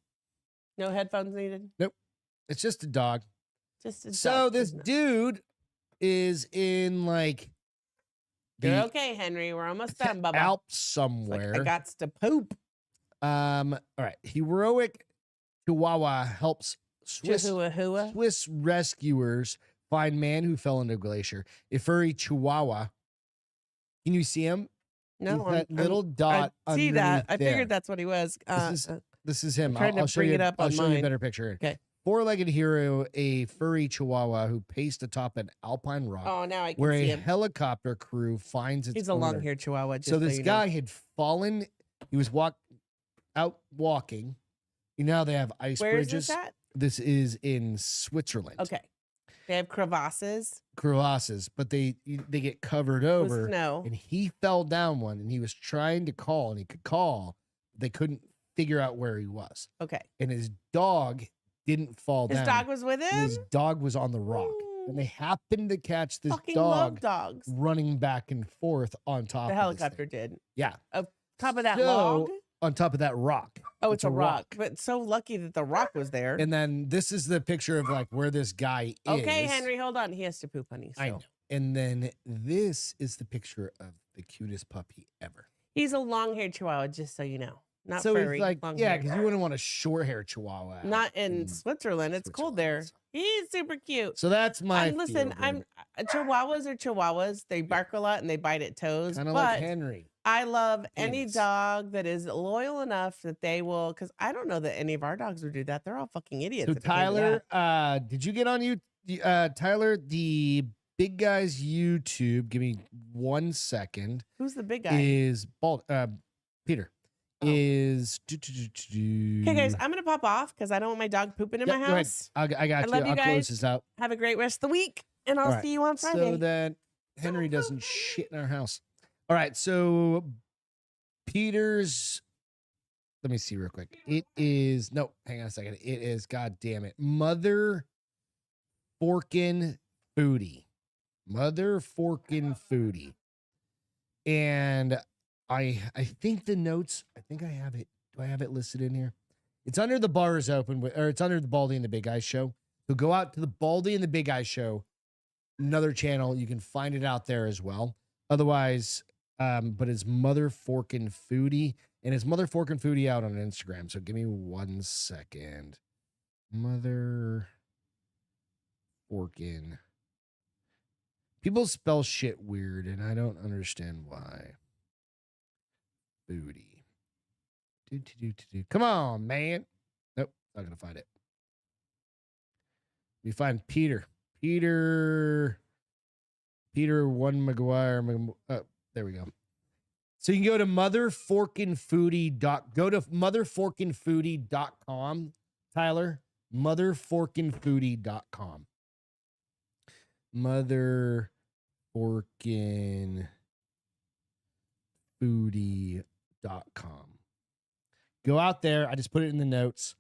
No headphones needed. It's just a dog. Just a So dog, this isn't it? dude is in like You're the okay, Henry. We're almost done, Bubba. Alps It's like, somewhere. I got to poop. All right. Heroic Chihuahua helps Chihuahua. Swiss rescuers find man who fell into a glacier. A furry Chihuahua. Can you see him? No, He's that little dot. I see that. I underneath there. figured that's what he was. This is him. I'm trying to I'll show bring you. it up I'll on show you a mine. better picture. Okay. 4-legged hero, a furry Chihuahua who paced atop an alpine rock, Oh, now I can where see a him. helicopter crew finds its He's a owner. long-haired Chihuahua. Just So this you know. guy had fallen. He was out walking. You know how they have ice Where is bridges. this at? This is in Switzerland. Okay. They have crevasses Crevasses, but they get covered with over. snow. And he fell down one, and he was trying to call, and he could call. They couldn't figure out where he was, Okay. and his dog didn't fall His down. dog was with and him. his dog was on the rock, and they happened to catch this Fucking love dog dogs. running back and forth on top. The of this helicopter thing. did. Yeah, Top of that So, log. on top of that rock. Oh, it's a rock. But so lucky that the rock was there. And then this is the picture of like where this guy is. Okay, Henry, hold on. He has to poop, honey. So. I know. And then this is the picture of the cutest puppy ever. He's a long-haired Chihuahua, just so you know. Not So furry. it's like, yeah, long-haired. because you wouldn't want a short-haired Chihuahua. out Not in Switzerland. It's cold there. Switzerland. He's super cute. So that's my. Listen, Chihuahuas are Chihuahuas. They bark a lot and they bite at toes. kind of But like Henry. I love any Yes. dog that is loyal enough that they will. Because I don't know that any of our dogs would do that. They're all fucking idiots. So if it came to that. Tyler, did you get on you? Tyler, the big guy's YouTube. Give me 1 second. Who's the big guy? Is bald? Peter Oh. is. Okay, guys, I'm gonna pop off because I don't want my dog pooping in Yep, my go ahead. house. I got I you. love you I'll guys. close this out. Have a great rest of the week, and I'll All right. see you on Friday. So that Henry doesn't shit in our house. All right. So Peter's. Let me see real quick. It is no. Hang on a second. It is. God damn it. Mother forkin' foodie. Mother forkin' foodie. And I think the notes. I think I have it. Do I have it listed in here? It's under the Bars Open, or it's under the Baldy and the Big Guy Show. So go out to the Baldy and the Big Guy Show, another channel. You can find it out there as well. Otherwise, but it's Mother Forkin' Foodie, and it's Mother Forkin' Foodie out on Instagram. So give me 1 second. Mother Forkin'. People spell shit weird, and I don't understand why. Foodie. Come on, man. Nope, not gonna find it. We find Peter. Peter One McGuire. There we go. So you can go to go to motherforkinfoodie.com, Tyler. Motherforkinfoodie.com. Motherforkinfoodie.com. Go out there. I just put it in the notes.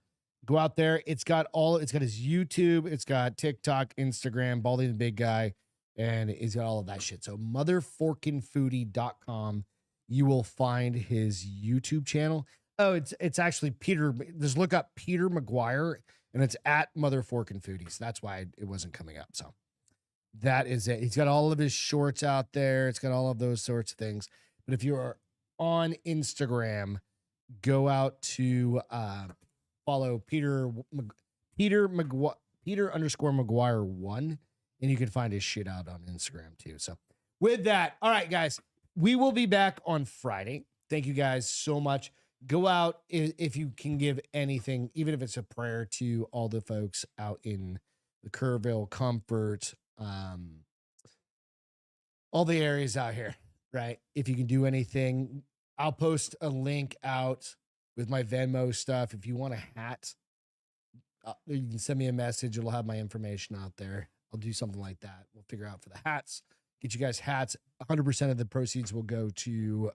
Go out there. It's got his YouTube, it's got TikTok, Instagram, Baldy the Big Guy, and it's got all of that shit. So motherforkinfoodie.com. You will find his YouTube channel. Oh, it's actually Peter. Just look up Peter McGuire, and it's at Motherforkinfoodies. That's why it wasn't coming up. So that is it. He's got all of his shorts out there. It's got all of those sorts of things. But if you are on Instagram, go out to follow Peter underscore McGuire 1, and you can find his shit out on Instagram too. So with that, all right, guys, we will be back on Friday. Thank you guys so much. Go out if you can give anything, even if it's a prayer to all the folks out in the Kerrville, Comfort, all the areas out here, right? If you can do anything, I'll post a link out with my Venmo stuff. If you want a hat, you can send me a message. It'll have my information out there. I'll do something like that. We'll figure out for the hats. Get you guys hats. 100% of the proceeds will go to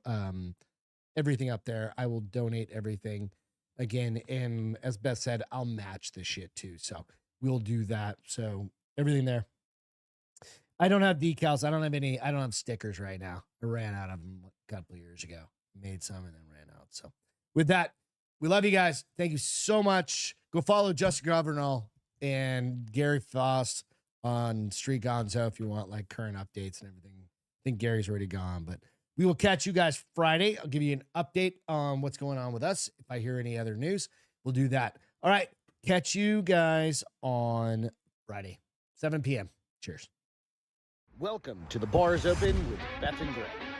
everything up there. I will donate everything again. And as Beth said, I'll match this shit too. So we'll do that. So everything there. I don't have decals. I don't have stickers right now. I ran out of them a couple of years ago. Made some and then ran out. So with that, we love you guys. Thank you so much. Go follow Justin Governal and Gary Foss on Street Gonzo if you want like current updates and everything. I think Gary's already gone, but we will catch you guys Friday. I'll give you an update on what's going on with us. If I hear any other news, we'll do that. All right. Catch you guys on Friday, 7 p.m. Cheers. Welcome to the Bars Open with Beth and Greg.